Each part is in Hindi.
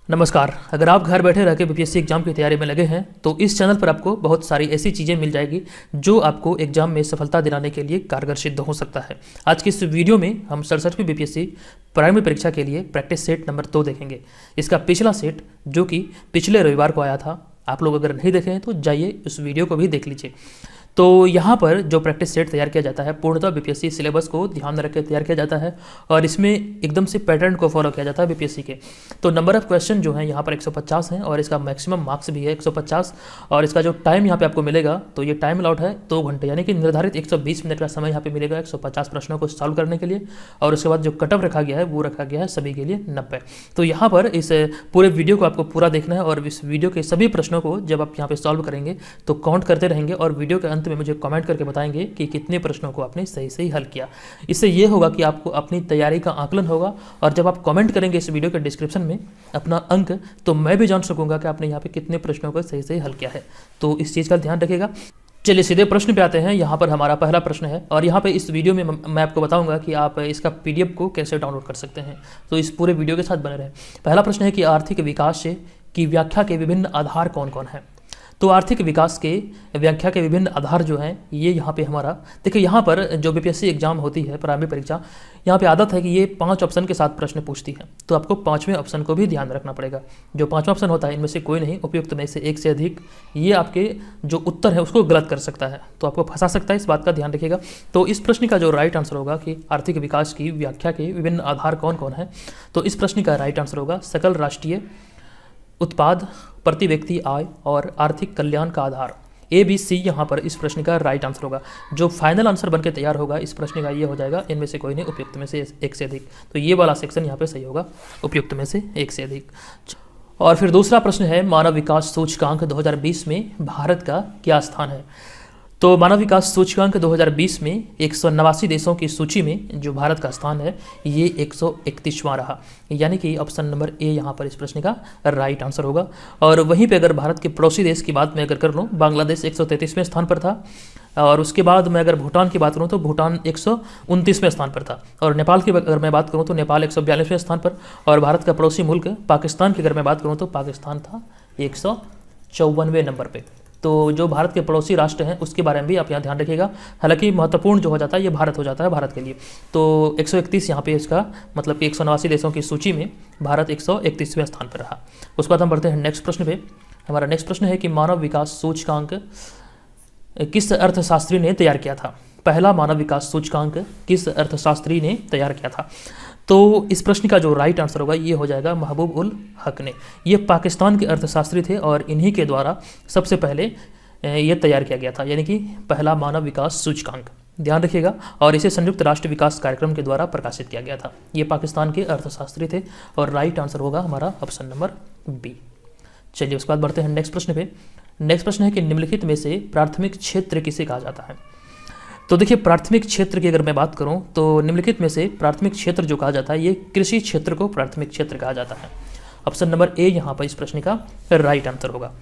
नमस्कार। अगर आप घर बैठे रह के बीपीएससी एग्जाम की तैयारी में लगे हैं तो इस चैनल पर आपको बहुत सारी ऐसी चीज़ें मिल जाएगी जो आपको एग्जाम में सफलता दिलाने के लिए कारगर सिद्ध हो सकता है। आज की इस वीडियो में हम 67वीं बीपीएससी प्राइमरी परीक्षा के लिए प्रैक्टिस सेट नंबर 2 देखेंगे। इसका पिछला सेट जो कि पिछले रविवार को आया था, आप लोग अगर नहीं देखे हैं तो जाइए उस वीडियो को भी देख लीजिए। तो यहाँ पर जो प्रैक्टिस सेट तैयार किया जाता है पूर्णतः बीपीएससी सिलेबस को ध्यान में रख के तैयार किया जाता है और इसमें एकदम से पैटर्न को फॉलो किया जाता है बीपीएससी के। तो नंबर ऑफ क्वेश्चन जो है यहाँ पर 150 है और इसका मैक्सिमम मार्क्स भी है 150 और इसका जो टाइम यहाँ पे आपको मिलेगा तो ये टाइम अलाउड है 2 घंटे, यानी कि निर्धारित 120 मिनट का समय यहाँ पे मिलेगा 150 प्रश्नों को सॉल्व करने के लिए। और उसके बाद जो कट ऑफ रखा गया है वो रखा गया है सभी के लिए 90। तो यहाँ पर इस पूरे वीडियो को आपको पूरा देखना है और इस वीडियो के सभी प्रश्नों को जब आप यहाँ पे सॉल्व करेंगे तो काउंट करते रहेंगे और वीडियो के अंत में मुझे कमेंट करके बताएंगे कि कितने प्रश्नों को आपने सही हल किया। इससे ये होगा कि आपको अपनी तैयारी का आकलन होगा और जब आप कमेंट करेंगे इस वीडियो के डिस्क्रिप्शन में अपना अंक, तो मैं भी जान सकूंगा कि आपने यहाँ पे कितने प्रश्नों को सही हल किया है। तो इस चीज़ का ध्यान रखिएगा। चलिए सीधे प्रश्न पे आते हैं। यहाँ पर हमारा पहला प्रश्न है और यहाँ पे इस वीडियो में मैं आपको बताऊंगा कि आप इसका पीडीएफ को कैसे डाउनलोड कर सकते हैं। तो इस पूरे वीडियो के साथ बने रहें। पहला प्रश्न है कि आर्थिक विकास की व्याख्या के विभिन्न आधार कौन कौन है। तो आर्थिक विकास के व्याख्या के विभिन्न आधार जो हैं ये यहाँ पे हमारा देखिए, यहाँ पर जो बीपीएससी एग्जाम होती है प्राइमरी परीक्षा, यहाँ पे आदत है कि ये 5 ऑप्शन के साथ प्रश्न पूछती है। तो आपको 5वें ऑप्शन को भी ध्यान रखना पड़ेगा। जो 5वां ऑप्शन होता है इनमें से कोई नहीं उपयुक्त में से एक से अधिक, ये आपके जो उत्तर है उसको गलत कर सकता है, तो आपको फंसा सकता है, इस बात का ध्यान रखिएगा। तो इस प्रश्न का जो राइट आंसर होगा कि आर्थिक विकास की व्याख्या के विभिन्न आधार कौन कौन है, तो इस प्रश्न का राइट आंसर होगा सकल राष्ट्रीय उत्पाद, प्रति व्यक्ति आय और आर्थिक कल्याण का आधार। ABC यहाँ पर इस प्रश्न का राइट आंसर होगा। जो फाइनल आंसर बनकर तैयार होगा इस प्रश्न का ये हो जाएगा इनमें से कोई नहीं उपयुक्त में से एक से अधिक। तो ये वाला सेक्शन यहाँ पे सही होगा, उपयुक्त में से एक से अधिक। और फिर दूसरा प्रश्न है मानव विकास सूचकांक 2020 में भारत का क्या स्थान है। तो मानव विकास सूचकांक 2020 में 189 देशों की सूची में जो भारत का स्थान है ये 131वां रहा, यानी कि ऑप्शन नंबर ए यहाँ पर इस प्रश्न का राइट आंसर होगा। और वहीं पे अगर भारत के पड़ोसी देश की बात मैं अगर कर लूँ, बांग्लादेश 133वें स्थान पर था और उसके बाद मैं अगर भूटान की बात करूँ तो भूटान 129वें स्थान पर था और नेपाल की अगर मैं बात करूँ तो नेपाल 142वें स्थान पर और भारत का पड़ोसी मुल्क पाकिस्तान की अगर मैं बात करूँ तो पाकिस्तान था 154वें नंबर पर। तो जो भारत के पड़ोसी राष्ट्र हैं उसके बारे में भी आप यहाँ ध्यान रखिएगा। हालांकि महत्वपूर्ण जो हो जाता है ये भारत हो जाता है भारत के लिए। तो 131 यहाँ पे इसका मतलब कि 189 देशों की सूची में भारत 131वें स्थान पर रहा। उसके बाद हम बढ़ते हैं नेक्स्ट प्रश्न पे। हमारा नेक्स्ट प्रश्न है कि मानव विकास सूचकांक किस अर्थशास्त्री ने तैयार किया था। पहला मानव विकास सूचकांक किस अर्थशास्त्री ने तैयार किया था। तो इस प्रश्न का जो राइट आंसर होगा ये हो जाएगा महबूब उल हक ने। ये पाकिस्तान के अर्थशास्त्री थे और इन्हीं के द्वारा सबसे पहले ये तैयार किया गया था, यानी कि पहला मानव विकास सूचकांक, ध्यान रखिएगा। और इसे संयुक्त राष्ट्र विकास कार्यक्रम के द्वारा प्रकाशित किया गया था। ये पाकिस्तान के अर्थशास्त्री थे और राइट आंसर होगा हमारा ऑप्शन नंबर बी। चलिए उसके बाद बढ़ते हैं नेक्स्ट प्रश्न पे। नेक्स्ट प्रश्न है कि निम्नलिखित में से प्राथमिक क्षेत्र किसे कहा जाता है। तो देखिए, प्राथमिक क्षेत्र की अगर मैं बात करूं तो निम्नलिखित में से प्राथमिक क्षेत्र जो कहा जाता है ये कृषि क्षेत्र को प्राथमिक क्षेत्र कहा जाता है। ऑप्शन नंबर ए यहाँ पर इस प्रश्न का राइट आंसर होगा।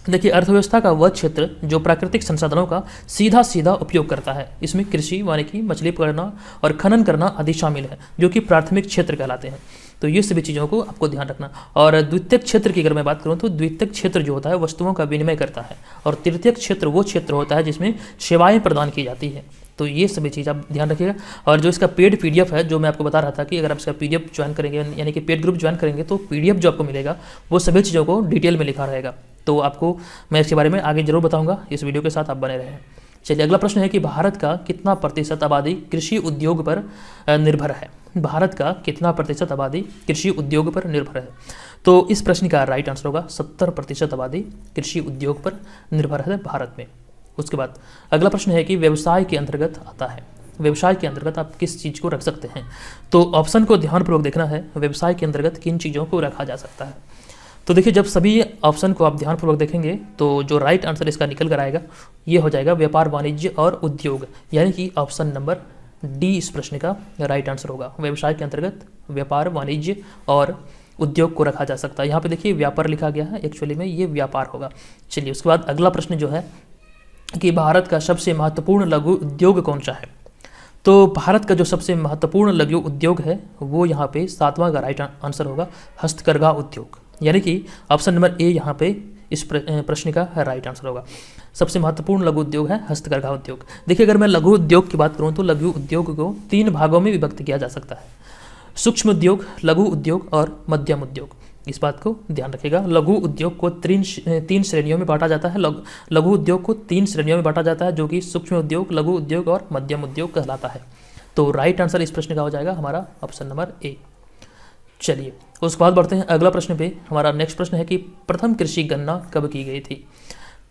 देखिए, अर्थव्यवस्था का वह क्षेत्र जो प्राकृतिक संसाधनों का सीधा उपयोग करता है, इसमें कृषि, वानिकी, मछली पकड़ना और खनन करना आदि शामिल है, जो कि प्राथमिक क्षेत्र कहलाते हैं। तो ये सभी चीज़ों को आपको ध्यान रखना। और द्वितीयक क्षेत्र की अगर मैं बात करूँ तो द्वितीयक क्षेत्र जो होता है वस्तुओं का विनिमय करता है और तृतीयक क्षेत्र वो क्षेत्र होता है जिसमें सेवाएं प्रदान की जाती है। तो ये सभी चीज़ आप ध्यान रखिएगा। और जो इसका पेड पीडीएफ है, जो मैं आपको बता रहा था कि अगर आप इसका पीडीएफ ज्वाइन करेंगे यानी कि पेड ग्रुप ज्वाइन करेंगे तो पीडीएफ जो आपको मिलेगा वो सभी चीज़ों को डिटेल में लिखा रहेगा। तो आपको मैं इसके बारे में आगे जरूर बताऊंगा, इस वीडियो के साथ आप बने रहें। चलिए अगला प्रश्न है कि भारत का कितना प्रतिशत आबादी कृषि उद्योग पर निर्भर है। भारत का कितना प्रतिशत आबादी कृषि उद्योग पर निर्भर है। तो इस प्रश्न का राइट आंसर होगा 70% आबादी कृषि उद्योग पर निर्भर है भारत में। उसके बाद अगला प्रश्न है कि व्यवसाय के अंतर्गत आता है। व्यवसाय के अंतर्गत आप किस चीज़ को रख सकते हैं। तो ऑप्शन को ध्यानपूर्वक देखना है, व्यवसाय के अंतर्गत किन चीज़ों को रखा जा सकता है। तो देखिए, जब सभी ऑप्शन को आप ध्यानपूर्वक देखेंगे तो जो राइट आंसर इसका निकल कर आएगा ये हो जाएगा व्यापार, वाणिज्य और उद्योग, यानी कि ऑप्शन नंबर डी इस प्रश्न का राइट आंसर होगा। व्यवसाय के अंतर्गत व्यापार, वाणिज्य और उद्योग को रखा जा सकता है। यहाँ पे देखिए व्यापार लिखा गया है, एक्चुअली में ये व्यापार होगा। चलिए उसके बाद अगला प्रश्न जो है कि भारत का सबसे महत्वपूर्ण लघु उद्योग कौन सा है। तो भारत का जो सबसे महत्वपूर्ण लघु उद्योग है वो यहाँ पे 7वां का राइट आंसर होगा हस्तकरघा उद्योग। यानी कि ऑप्शन नंबर ए यहाँ पे इस प्रश्न का राइट आंसर होगा। सबसे महत्वपूर्ण लघु उद्योग है हस्तकरघा उद्योग। देखिए, अगर मैं लघु उद्योग की बात करूँ तो लघु उद्योग को 3 भागों में विभक्त किया जा सकता है, सूक्ष्म उद्योग, लघु उद्योग और मध्यम उद्योग। इस बात को ध्यान रखिएगा। लघु उद्योग को 3 श्रेणियों में बांटा जाता है। लघु उद्योग को 3 श्रेणियों में बांटा जाता है, जो कि सूक्ष्म उद्योग, लघु उद्योग और मध्यम उद्योग कहलाता है। तो राइट आंसर इस प्रश्न का हो जाएगा हमारा ऑप्शन नंबर ए। चलिए उसके बाद बढ़ते हैं अगला प्रश्न पे। हमारा नेक्स्ट प्रश्न है कि प्रथम कृषि गणना कब की गई थी।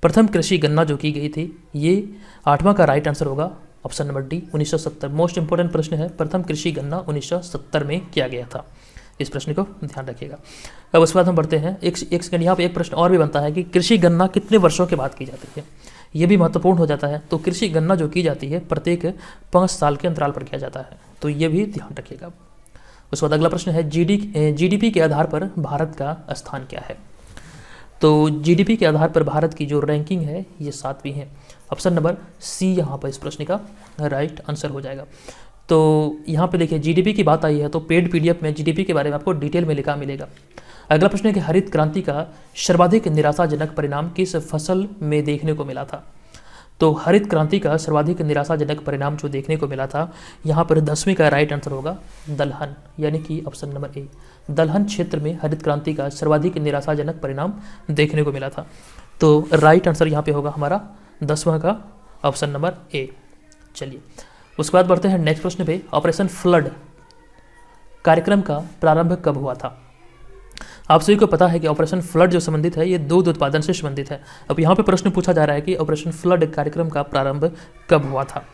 प्रथम कृषि गणना जो की गई थी, ये 8वां का राइट आंसर होगा option number D, 1970। Most important प्रश्न है, प्रथम कृषि गणना 1970 में किया गया था। इस प्रश्न को ध्यान रखिएगा। अब उसके बाद हम बढ़ते हैं एक सेकंड, यहाँ पे एक प्रश्न और भी बनता है कि कृषि गणना कितने वर्षों के बाद की जाती है। ये भी महत्वपूर्ण हो जाता है। तो कृषि गणना जो की जाती है प्रत्येक 5 साल के अंतराल पर किया जाता है, तो ये भी ध्यान रखिएगा। उसके बाद अगला प्रश्न है जीडीपी के आधार पर भारत का स्थान क्या है। तो जीडीपी के आधार पर भारत की जो रैंकिंग है ये 7वीं है। ऑप्शन नंबर सी यहाँ पर इस प्रश्न का राइट आंसर हो जाएगा। तो यहाँ पे देखिए जीडीपी की बात आई है तो पेड पीडीएफ में जीडीपी के बारे में आपको डिटेल में लिखा मिलेगा। अगला प्रश्न है कि हरित क्रांति का सर्वाधिक निराशाजनक परिणाम किस फसल में देखने को मिला था। तो हरित क्रांति का सर्वाधिक निराशाजनक परिणाम जो देखने को मिला था, यहाँ पर 10वीं का राइट आंसर होगा दलहन, यानी कि ऑप्शन नंबर ए। दलहन क्षेत्र में हरित क्रांति का सर्वाधिक निराशाजनक परिणाम देखने को मिला था। तो राइट आंसर यहाँ पे होगा हमारा 10वां का ऑप्शन नंबर ए। चलिए उसके बाद बढ़ते हैं नेक्स्ट प्रश्न पे। ऑपरेशन फ्लड कार्यक्रम का प्रारंभ कब हुआ था। आप सभी को पता है कि ऑपरेशन फ्लड जो संबंधित है ये दूध उत्पादन से संबंधित है। अब यहाँ पे प्रश्न पूछा जा रहा है कि ऑपरेशन फ्लड कार्यक्रम का प्रारंभ कब हुआ था।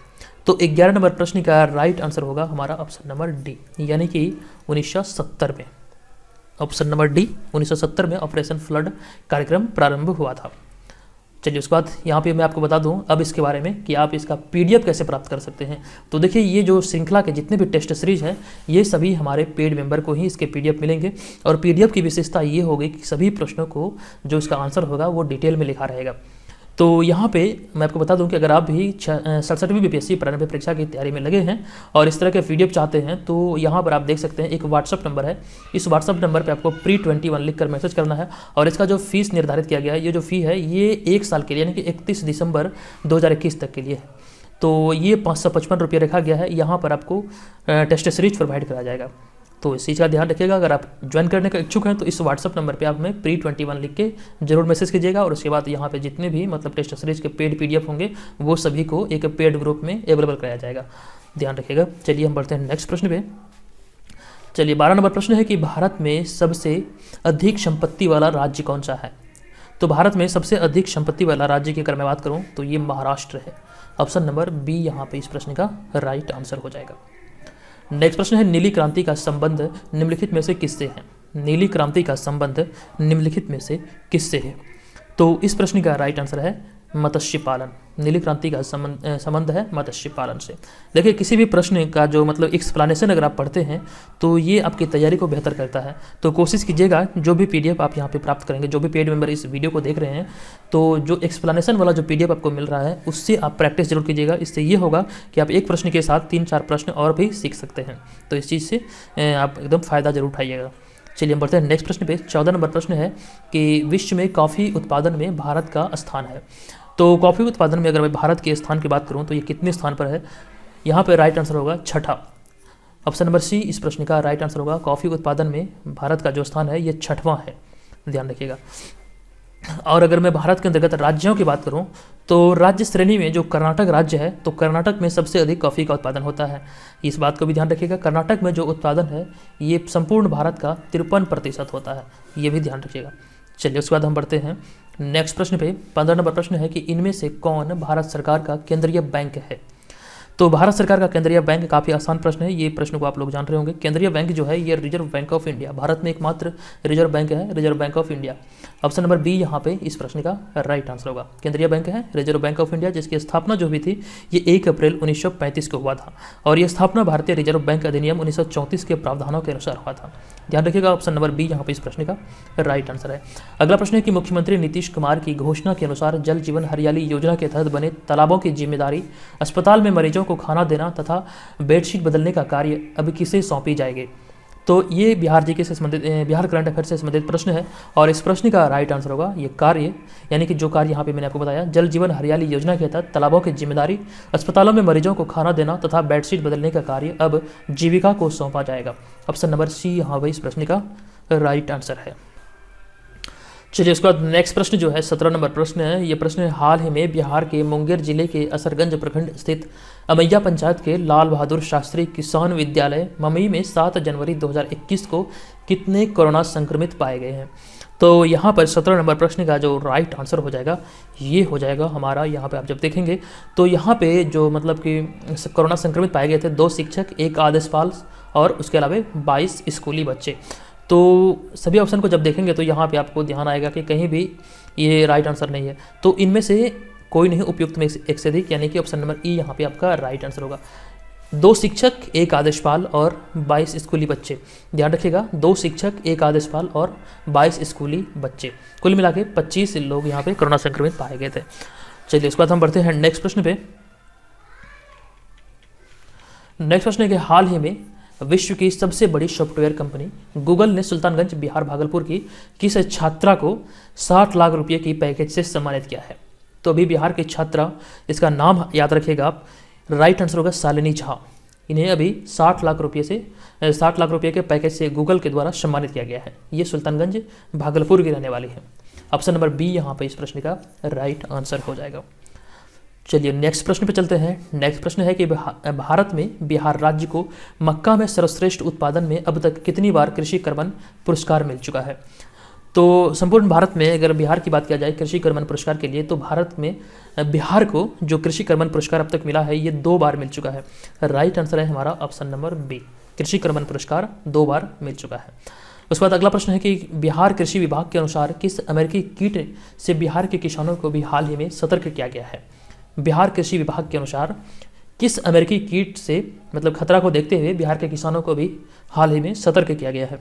तो 11 नंबर प्रश्न का राइट आंसर होगा हमारा ऑप्शन नंबर डी, यानी कि 1970 में। ऑप्शन नंबर डी, 1970 में ऑपरेशन फ्लड कार्यक्रम प्रारंभ हुआ था। चलिए उसके बाद यहाँ पे मैं आपको बता दूं अब इसके बारे में कि आप इसका पीडीएफ कैसे प्राप्त कर सकते हैं। तो देखिए ये जो श्रृंखला के जितने भी टेस्ट सीरीज हैं ये सभी हमारे पेड मेंबर को ही इसके पीडीएफ मिलेंगे। और पीडीएफ की विशेषता ये होगी कि सभी प्रश्नों को जो इसका आंसर होगा वो डिटेल में लिखा रहेगा। तो यहाँ पे मैं आपको बता दूं कि अगर आप भी 67वीं बीपीएससी प्रारंभिक परीक्षा की तैयारी में लगे हैं और इस तरह के पीडीएफ चाहते हैं तो यहाँ पर आप देख सकते हैं एक व्हाट्सअप नंबर है। इस व्हाट्सअप नंबर पे आपको pre21 लिखकर मैसेज करना है और इसका जो फीस निर्धारित किया गया है, ये जो फ़ी है ये 1 साल के लिए यानी कि 31 दिसंबर 2021 तक के लिए है। तो ये 555 रुपये रखा गया है। यहाँ पर आपको टेस्ट सीरीज प्रोवाइड करा जाएगा। तो इस चीज़ का ध्यान रखिएगा। अगर आप ज्वाइन करने का इच्छुक हैं तो इस व्हाट्सअप नंबर पे आप हमें pre21 लिख के जरूर मैसेज कीजिएगा। और उसके बाद यहाँ पे जितने भी मतलब टेस्ट सीरीज के पेड पीडीएफ होंगे वो सभी को एक पेड ग्रुप में अवेलेबल कराया जाएगा, ध्यान रखिएगा। चलिए हम बढ़ते हैं नेक्स्ट प्रश्न पे। चलिए 12 नंबर प्रश्न है कि भारत में सबसे अधिक संपत्ति वाला राज्य कौन सा है। तो भारत में सबसे अधिक संपत्ति वाला राज्य की अगर मैं बात करूँ तो ये महाराष्ट्र है। ऑप्शन नंबर बी यहाँ पे इस प्रश्न का राइट आंसर हो जाएगा। नेक्स्ट प्रश्न है नीली क्रांति का संबंध निम्नलिखित में से किससे है। नीली क्रांति का संबंध निम्नलिखित में से किससे है। तो इस प्रश्न का राइट आंसर है मत्स्य पालन। नीली क्रांति का संबंध है मत्स्य पालन से। देखिए किसी भी प्रश्न का जो मतलब एक्सप्लेनेशन अगर आप पढ़ते हैं तो ये आपकी तैयारी को बेहतर करता है। तो कोशिश कीजिएगा जो भी पीडीएफ आप यहाँ पे प्राप्त करेंगे, जो भी पेड मेंबर इस वीडियो को देख रहे हैं, तो जो एक्सप्लेनेशन वाला जो पीडीएफ आपको मिल रहा है उससे आप प्रैक्टिस जरूर कीजिएगा। इससे ये होगा कि आप एक प्रश्न के साथ 3-4 प्रश्न और भी सीख सकते हैं। तो इस चीज़ से आप एकदम फ़ायदा जरूर उठाइएगा। चलिए हम बढ़ते हैं नेक्स्ट प्रश्न पे। 14 नंबर प्रश्न है कि विश्व में कॉफ़ी उत्पादन में भारत का स्थान है। तो कॉफ़ी उत्पादन में अगर मैं भारत के स्थान की बात करूं तो ये कितने स्थान पर है। यहाँ पे राइट आंसर होगा 6ठा। ऑप्शन नंबर सी इस प्रश्न का राइट आंसर होगा। कॉफ़ी उत्पादन में भारत का जो स्थान है ये 6वां है, ध्यान रखिएगा। और अगर मैं भारत के अंतर्गत राज्यों की बात करूं तो राज्य श्रेणी में जो कर्नाटक राज्य है तो कर्नाटक में सबसे अधिक कॉफ़ी का उत्पादन होता है। इस बात को भी ध्यान रखिएगा। कर्नाटक में जो उत्पादन है ये संपूर्ण भारत का 53% होता है, ये भी ध्यान रखिएगा। चलिए उसके बाद हम बढ़ते हैं नेक्स्ट प्रश्न पे। 15 नंबर प्रश्न है कि इनमें से कौन भारत सरकार का केंद्रीय बैंक है। तो भारत सरकार का केंद्रीय बैंक काफ़ी आसान प्रश्न है, ये प्रश्न को आप लोग जान रहे होंगे। केंद्रीय बैंक जो है ये Reserve Bank of India, Bharat में एकमात्र रिजर्व बैंक है Reserve Bank of India. Option number B यहाँ पे इस प्रश्न का राइट आंसर होगा। केंद्रीय बैंक है रिजर्व बैंक ऑफ इंडिया, जिसकी स्थापना जो हुई थी ये 1 अप्रैल 1935 को हुआ था और ये स्थापना भारतीय रिजर्व बैंक अधिनियम 1934 के प्रावधानों के अनुसार हुआ था, ध्यान रखिएगा। ऑप्शन नंबर बी यहाँ पे इस प्रश्न का राइट आंसर है। अगला प्रश्न है कि मुख्यमंत्री नीतीश कुमार की घोषणा के अनुसार जल जीवन हरियाली योजना के तहत बने तालाबों की जिम्मेदारी अस्पताल में मरीजों को खाना देना तथा बेडशीट बदलने का कार्य अब किसे सौंपी जाएगी। तो ये बिहार जीके से संबंधित बिहार करंट अफेयर से संबंधित प्रश्न है और इस प्रश्न का राइट आंसर होगा ये कार्य, यानी कि जो कार्य यहाँ पे मैंने आपको बताया, जल जीवन हरियाली योजना के तहत तालाबों की जिम्मेदारी अस्पतालों में मरीजों को खाना देना तथा बेडशीट बदलने का कार्य अब जीविका को सौंपा जाएगा। ऑप्शन नंबर सी यहाँ पर इस प्रश्न का राइट आंसर है। चलिए उसके बाद नेक्स्ट प्रश्न जो है 17 नंबर प्रश्न है। ये प्रश्न हाल ही में बिहार के मुंगेर जिले के असरगंज प्रखंड स्थित अमैया पंचायत के लाल बहादुर शास्त्री किसान विद्यालय ममई में 7 जनवरी 2021 को कितने कोरोना संक्रमित पाए गए हैं। तो यहाँ पर 17 नंबर प्रश्न का जो राइट आंसर हो जाएगा ये हो जाएगा हमारा, यहाँ पे आप जब देखेंगे तो यहाँ पे जो मतलब कि कोरोना संक्रमित पाए गए थे 2 शिक्षक, 1 आदेशपाल और उसके अलावा 22 स्कूली बच्चे। तो सभी ऑप्शन को जब देखेंगे तो यहाँ पे आपको ध्यान आएगा कि कहीं भी ये राइट आंसर नहीं है, तो इनमें से कोई नहीं उपयुक्त में एक से अधिक, यानी कि ऑप्शन नंबर ई यहाँ पे आपका राइट आंसर होगा। 2 शिक्षक, 1 आदेशपाल और 22 स्कूली बच्चे, ध्यान रखिएगा 2 शिक्षक, 1 आदेशपाल और 22 स्कूली बच्चे, कुल मिला के 25 लोग यहाँ पे कोरोना संक्रमित पाए गए थे। चलिए उसके बाद हम बढ़ते हैं नेक्स्ट प्रश्न पे। नेक्स्ट प्रश्न है कि हाल ही में विश्व की सबसे बड़ी सॉफ्टवेयर कंपनी गूगल ने सुल्तानगंज बिहार भागलपुर की किस छात्रा को 60 लाख रुपए की पैकेज से सम्मानित किया है। तो अभी बिहार की छात्रा, इसका नाम याद रखिएगा आप, राइट आंसर होगा शालिनी झा। इन्हें अभी 60 लाख रुपये के पैकेज से गूगल के द्वारा सम्मानित किया गया है। ये सुल्तानगंज भागलपुर की रहने वाली है। ऑप्शन नंबर बी यहाँ पे इस प्रश्न का राइट आंसर हो जाएगा। चलिए नेक्स्ट प्रश्न पे चलते हैं। नेक्स्ट प्रश्न है कि भारत में बिहार राज्य को मक्का में सर्वश्रेष्ठ उत्पादन में अब तक कितनी बार कृषि कर्मण पुरस्कार मिल चुका है। तो संपूर्ण भारत में अगर बिहार की बात किया जाए कृषि कर्मण पुरस्कार के लिए, तो भारत में बिहार को जो कृषि कर्मण पुरस्कार अब तक मिला है ये 2 बार मिल चुका है। राइट आंसर है हमारा ऑप्शन नंबर बी, कृषि कर्मण पुरस्कार 2 बार मिल चुका है। उसके बाद अगला प्रश्न है कि बिहार कृषि विभाग के अनुसार किस अमेरिकी कीट से बिहार के किसानों को भी हाल ही में सतर्क किया गया है। बिहार कृषि विभाग के अनुसार किस अमेरिकी कीट से मतलब खतरा को देखते हुए बिहार के किसानों को भी हाल ही में सतर्क किया गया है।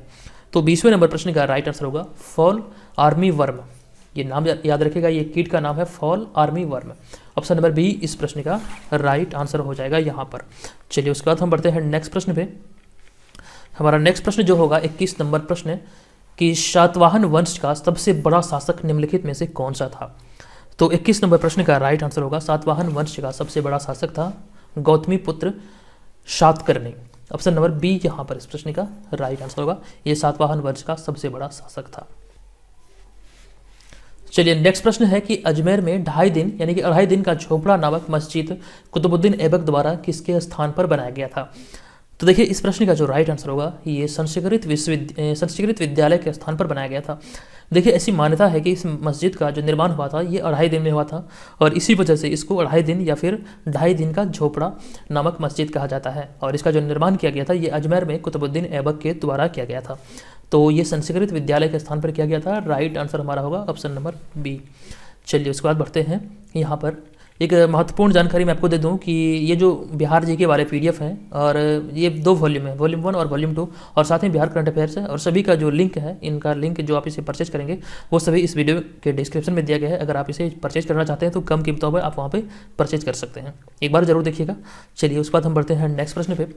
तो 20वें नंबर प्रश्न का राइट आंसर होगा फॉल आर्मी वर्म। ये नाम याद रखेगा, ये कीट का नाम है fall army worm. Option number B इस प्रश्न का राइट आंसर हो जाएगा यहाँ पर। चलिए उसके बाद हम बढ़ते हैं नेक्स्ट प्रश्न पे। हमारा नेक्स्ट प्रश्न जो होगा 21 नंबर प्रश्न कि सातवाहन वंश का सबसे बड़ा शासक निम्नलिखित में से कौन सा था। तो 21 नंबर प्रश्न का राइट आंसर होगा सातवाहन वंश का सबसे बड़ा शासक था गौतमी पुत्र शातकर्णी। ऑप्शन नंबर बी यहाँ पर इस प्रश्न का राइट आंसर होगा, ये सातवाहन वंश का सबसे बड़ा शासक था। चलिए नेक्स्ट प्रश्न है कि अजमेर में 2.5 दिन यानी कि 2.5 दिन का झोपड़ा नामक मस्जिद कुतुबुद्दीन ऐबक द्वारा किसके स्थान पर बनाया गया था। तो देखिए इस प्रश्न का जो राइट आंसर होगा ये संस्कृत विद्यालय के स्थान पर बनाया गया था। देखिए ऐसी मान्यता है कि इस मस्जिद का जो निर्माण हुआ था ये 2.5 दिन में हुआ था और इसी वजह से इसको 2.5 दिन या फिर 2.5 दिन का झोपड़ा नामक मस्जिद कहा जाता है। और इसका जो निर्माण किया गया था ये अजमेर में कुतुबुद्दीन ऐबक के द्वारा किया गया था। तो ये संस्कृत विद्यालय के स्थान पर किया गया था। राइट आंसर हमारा होगा ऑप्शन नंबर बी। चलिए उसके बाद बढ़ते हैं। यहाँ पर एक महत्वपूर्ण जानकारी मैं आपको दे दूं कि ये जो बिहार जी के वाले PDF हैं और ये 2 वॉल्यूम है, वॉल्यूम 1 और वॉल्यूम 2, और साथ में बिहार करंट अफेयर्स है और सभी का जो लिंक है, इनका लिंक जो आप इसे परचेज करेंगे वो सभी इस वीडियो के डिस्क्रिप्शन में दिया गया है। अगर आप इसे परचेज करना चाहते हैं तो कम कीमतों पर आप वहाँ पे परचेज कर सकते हैं, एक बार जरूर देखिएगा। चलिए उसके बाद हम बढ़ते हैं नेक्स्ट प्रश्न पे।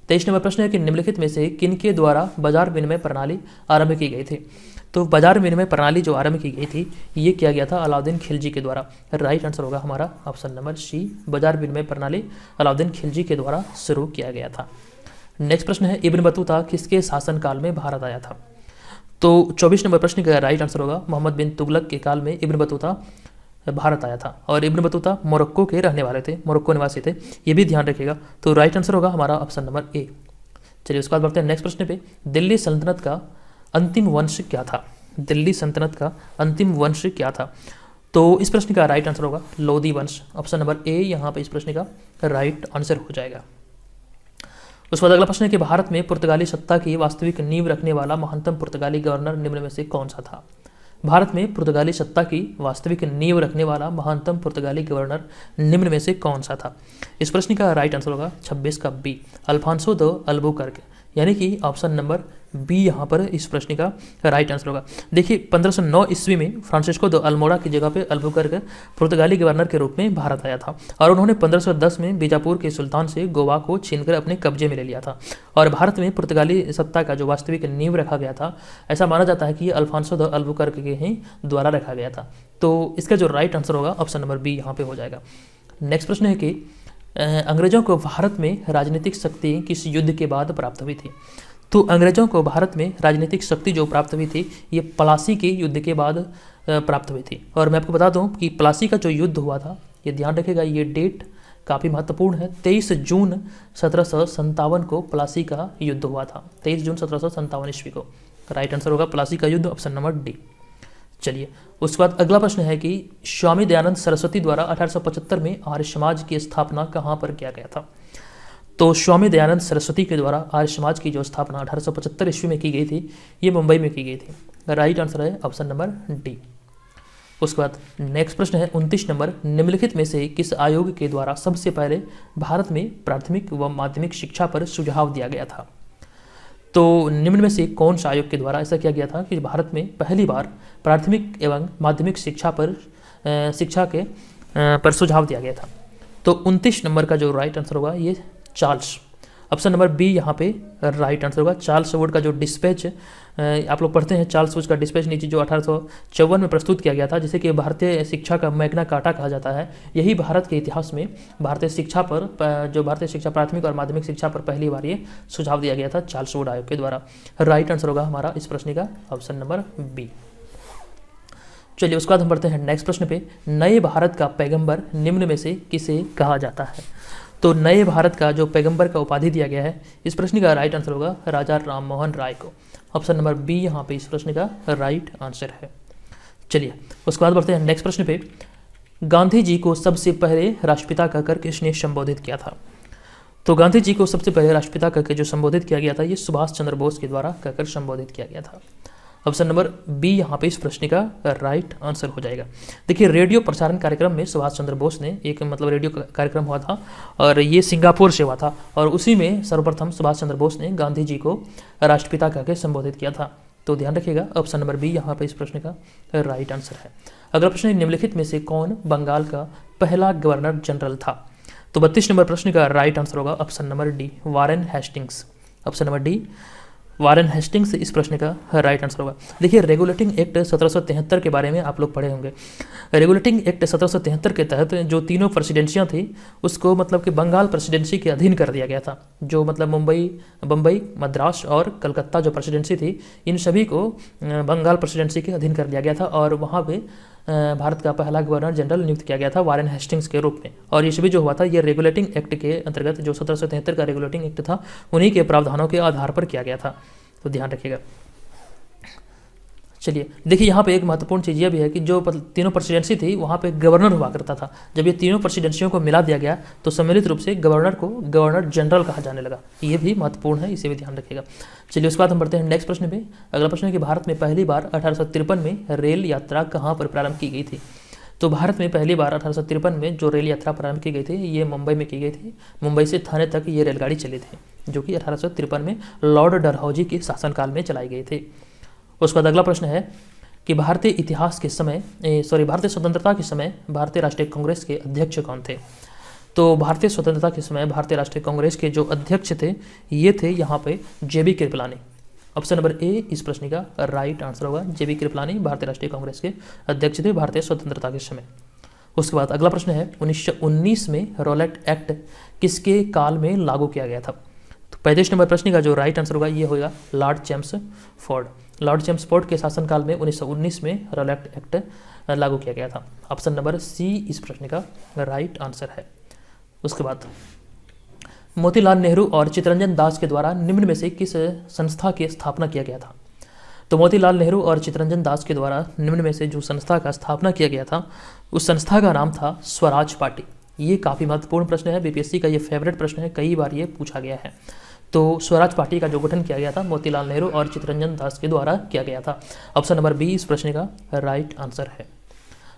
23 नंबर प्रश्न है कि निम्नलिखित में से किनके द्वारा बाजार विनिमय प्रणाली आरंभ की गई थी। तो बाजार विनिमय प्रणाली जो आरंभ की गई थी ये किया गया था अलाउद्दीन खिलजी के द्वारा। राइट आंसर होगा हमारा ऑप्शन नंबर सी, बाजार विनिमय प्रणाली अलाउद्दीन खिलजी के द्वारा शुरू किया गया था। नेक्स्ट प्रश्न है इब्न बतूता किसके शासनकाल में भारत आया था। तो 24 नंबर प्रश्न का राइट आंसर होगा मोहम्मद बिन तुगलक के काल में इब्न बतूता भारत आया था और इब्न बतूता मोरक्को के रहने वाले थे, मोरक्को निवासी थे, ये भी ध्यान रखिएगा। तो राइट आंसर होगा हमारा ऑप्शन नंबर ए। चलिए उसके बाद बढ़ते हैं नेक्स्ट प्रश्न पे। दिल्ली सल्तनत का अंतिम वंश क्या था। दिल्ली सल्तनत का अंतिम वंश क्या था। तो इस प्रश्न का राइट आंसर होगा लोधी वंश। ऑप्शन नंबर ए यहाँ पे इस प्रश्न का राइट आंसर हो जाएगा। उसके बाद अगला प्रश्न है कि भारत में पुर्तगाली सत्ता की वास्तविक नींव रखने वाला महानतम पुर्तगाली गवर्नर निम्न में से कौन सा था। भारत में पुर्तगाली सत्ता की वास्तविक नींव रखने वाला महानतम पुर्तगाली गवर्नर निम्न में से कौन सा था। इस प्रश्न का राइट आंसर होगा 26 का बी, अल्फांसो द अल्बुकर्क, यानी कि ऑप्शन नंबर बी यहाँ पर इस प्रश्न का राइट आंसर होगा। देखिए 1509 ईस्वी में फ्रांसिस्को दे अल्मोड़ा की जगह पे अल्बुकर्क पुर्तगाली गवर्नर के रूप में भारत आया था और उन्होंने 1510 में बीजापुर के सुल्तान से गोवा को छीनकर अपने कब्जे में ले लिया था और भारत में पुर्तगाली सत्ता का जो वास्तविक नींव रखा गया था, ऐसा माना जाता है कि ये अल्फांसो दे अल्बुकर्क के ही द्वारा रखा गया था। तो इसका जो राइट आंसर होगा ऑप्शन नंबर बी यहाँ पे हो जाएगा। नेक्स्ट प्रश्न है कि अंग्रेजों को भारत में राजनीतिक शक्ति किस युद्ध के बाद प्राप्त हुई थी? तो अंग्रेजों को भारत में राजनीतिक शक्ति जो प्राप्त हुई थी ये प्लासी के युद्ध के बाद प्राप्त हुई थी। और मैं आपको बता दूं कि प्लासी का जो युद्ध हुआ था, ये ध्यान रखिएगा, ये डेट काफ़ी महत्वपूर्ण है। 23 जून 1757 को प्लासी का युद्ध हुआ था, 23 जून 1757 ईस्वी को। राइट आंसर होगा प्लासी का युद्ध, ऑप्शन नंबर डी। चलिए उसके बाद अगला प्रश्न है कि स्वामी दयानंद सरस्वती द्वारा 1875 में आर्य समाज की स्थापना कहाँ पर किया गया था? तो स्वामी दयानंद सरस्वती के द्वारा आर्य समाज की जो स्थापना 1875 ईस्वी में की गई थी, ये मुंबई में की गई थी। राइट आंसर है ऑप्शन नंबर डी। उसके बाद नेक्स्ट प्रश्न है 29 नंबर, निम्नलिखित में से किस आयोग के द्वारा सबसे पहले भारत में प्राथमिक व माध्यमिक शिक्षा पर सुझाव दिया गया था? तो निम्न में से कौन सा आयोग के द्वारा ऐसा किया गया था कि भारत में पहली बार प्राथमिक एवं माध्यमिक शिक्षा पर सुझाव दिया गया था? तो 29 नंबर का जो राइट आंसर होगा ये चार्ल्स, ऑप्शन नंबर बी यहाँ पे राइट आंसर होगा। चार्ल्स वुड का जो डिस्पैच आप लोग पढ़ते हैं, चार्ल्स वुड का डिस्पैच नीचे जो 1854 में प्रस्तुत किया गया था, जिसे कि भारतीय शिक्षा का मैग्ना कार्टा कहा जाता है। यही भारत के इतिहास में भारतीय शिक्षा पर जो भारतीय शिक्षा प्राथमिक और माध्यमिक शिक्षा पर पहली बार ये सुझाव दिया गया था चार्ल्स वुड आयोग के द्वारा। राइट आंसर होगा हमारा इस प्रश्न का ऑप्शन नंबर बी। चलिए उसके बाद हम बढ़ते हैं नेक्स्ट प्रश्न पे। नए भारत का पैगंबर निम्न में से किसे कहा जाता है? तो नए भारत का जो पैगंबर का उपाधि दिया गया है, इस प्रश्न का राइट आंसर होगा राजा राममोहन राय को। ऑप्शन नंबर बी यहाँ पे इस प्रश्न का राइट आंसर है। चलिए उसके बाद बढ़ते हैं नेक्स्ट प्रश्न पे। गांधी जी को सबसे पहले राष्ट्रपिता कहकर किसने संबोधित किया था? तो गांधी जी को सबसे पहले राष्ट्रपिता कहकर जो संबोधित किया गया था, ये सुभाष चंद्र बोस के द्वारा कहकर संबोधित किया गया था। ऑप्शन नंबर बी यहाँ पे इस प्रश्न का राइट आंसर हो जाएगा। देखिए रेडियो प्रसारण कार्यक्रम में सुभाष चंद्र बोस ने एक रेडियो कार्यक्रम हुआ था और ये सिंगापुर से हुआ था और उसी में सर्वप्रथम सुभाष चंद्र बोस ने गांधी जी को राष्ट्रपिता कहकर संबोधित किया था। तो ध्यान रखिएगा ऑप्शन नंबर बी यहाँ पे इस प्रश्न का राइट आंसर है। अगला प्रश्न, निम्नलिखित में से कौन बंगाल का पहला गवर्नर जनरल था? तो 32 नंबर प्रश्न का राइट आंसर होगा option number D, Warren Hastings. Option number D Warren Hastings इस प्रश्न का राइट आंसर होगा। देखिए रेगुलेटिंग एक्ट 1773 के बारे में आप लोग पढ़े होंगे। रेगुलेटिंग एक्ट 1773 के तहत जो तीनों प्रेसिडेंसियाँ थी उसको कि बंगाल प्रेसिडेंसी के अधीन कर दिया गया था। जो बम्बई, मद्रास और कलकत्ता जो प्रेसिडेंसी थी, इन सभी को बंगाल प्रेसिडेंसी के अधीन कर दिया गया था और वहाँ पे भारत का पहला गवर्नर जनरल नियुक्त किया गया था वारेन हेस्टिंग्स के रूप में। और ये सभी जो हुआ था ये रेगुलेटिंग एक्ट के अंतर्गत, जो 1773 का रेगुलेटिंग एक्ट था, उन्हीं के प्रावधानों के आधार पर किया गया था। तो ध्यान रखिएगा। चलिए देखिए यहाँ पे एक महत्वपूर्ण चीज़ यह भी है कि जो तीनों प्रेसिडेंसी थी वहाँ पे गवर्नर हुआ करता था। जब ये तीनों प्रेसिडेंसियों को मिला दिया गया तो सम्मिलित रूप से गवर्नर को गवर्नर जनरल कहा जाने लगा। ये भी महत्वपूर्ण है, इसे भी ध्यान रखिएगा। चलिए उसके बाद हम बढ़ते हैं नेक्स्ट प्रश्न पे। अगला प्रश्न है कि भारत में पहली बार 1853 में रेल यात्रा कहाँ पर प्रारंभ की गई थी? तो भारत में पहली बार 1853 में जो रेल यात्रा प्रारंभ की गई थी ये मुंबई में की गई थी। मुंबई से थाने तक ये रेलगाड़ी चली थी, जो कि 1853 में लॉर्ड डलहौजी के शासनकाल में चलाई गई थी। उसके बाद अगला प्रश्न है कि भारतीय स्वतंत्रता के समय भारतीय राष्ट्रीय कांग्रेस के अध्यक्ष कौन थे? तो भारतीय स्वतंत्रता के समय भारतीय राष्ट्रीय कांग्रेस के जो अध्यक्ष थे ये थे यहाँ पे JB कृपलानी। ऑप्शन नंबर ए इस प्रश्न का राइट आंसर होगा। JB कृपलानी भारतीय राष्ट्रीय कांग्रेस के अध्यक्ष थे भारतीय स्वतंत्रता के समय। उसके बाद अगला प्रश्न है 1919 में रॉलेट एक्ट किसके काल में लागू किया गया था? तो 35 नंबर प्रश्न का जो राइट आंसर होगा ये होगा लॉर्ड चेम्सफोर्ड। लॉर्ड चेम्सफोर्ड के शासनकाल में 1919 में रॉलेट एक्ट लागू किया गया था। ऑप्शन नंबर सी इस प्रश्न का राइट आंसर है। उसके बाद मोतीलाल नेहरू और चित्तरंजन दास के द्वारा निम्न में से किस संस्था की स्थापना किया गया था? तो मोतीलाल नेहरू और चित्तरंजन दास के द्वारा निम्न में से जो संस्था का स्थापना किया गया था उस संस्था का नाम था स्वराज पार्टी। ये काफ़ी महत्वपूर्ण प्रश्न है, बीपीएससी का ये फेवरेट प्रश्न है, कई बार ये पूछा गया है। तो स्वराज पार्टी का जो गठन किया गया था मोतीलाल नेहरू और चित्तरंजन दास के द्वारा किया गया था। ऑप्शन नंबर बी इस प्रश्न का राइट आंसर है।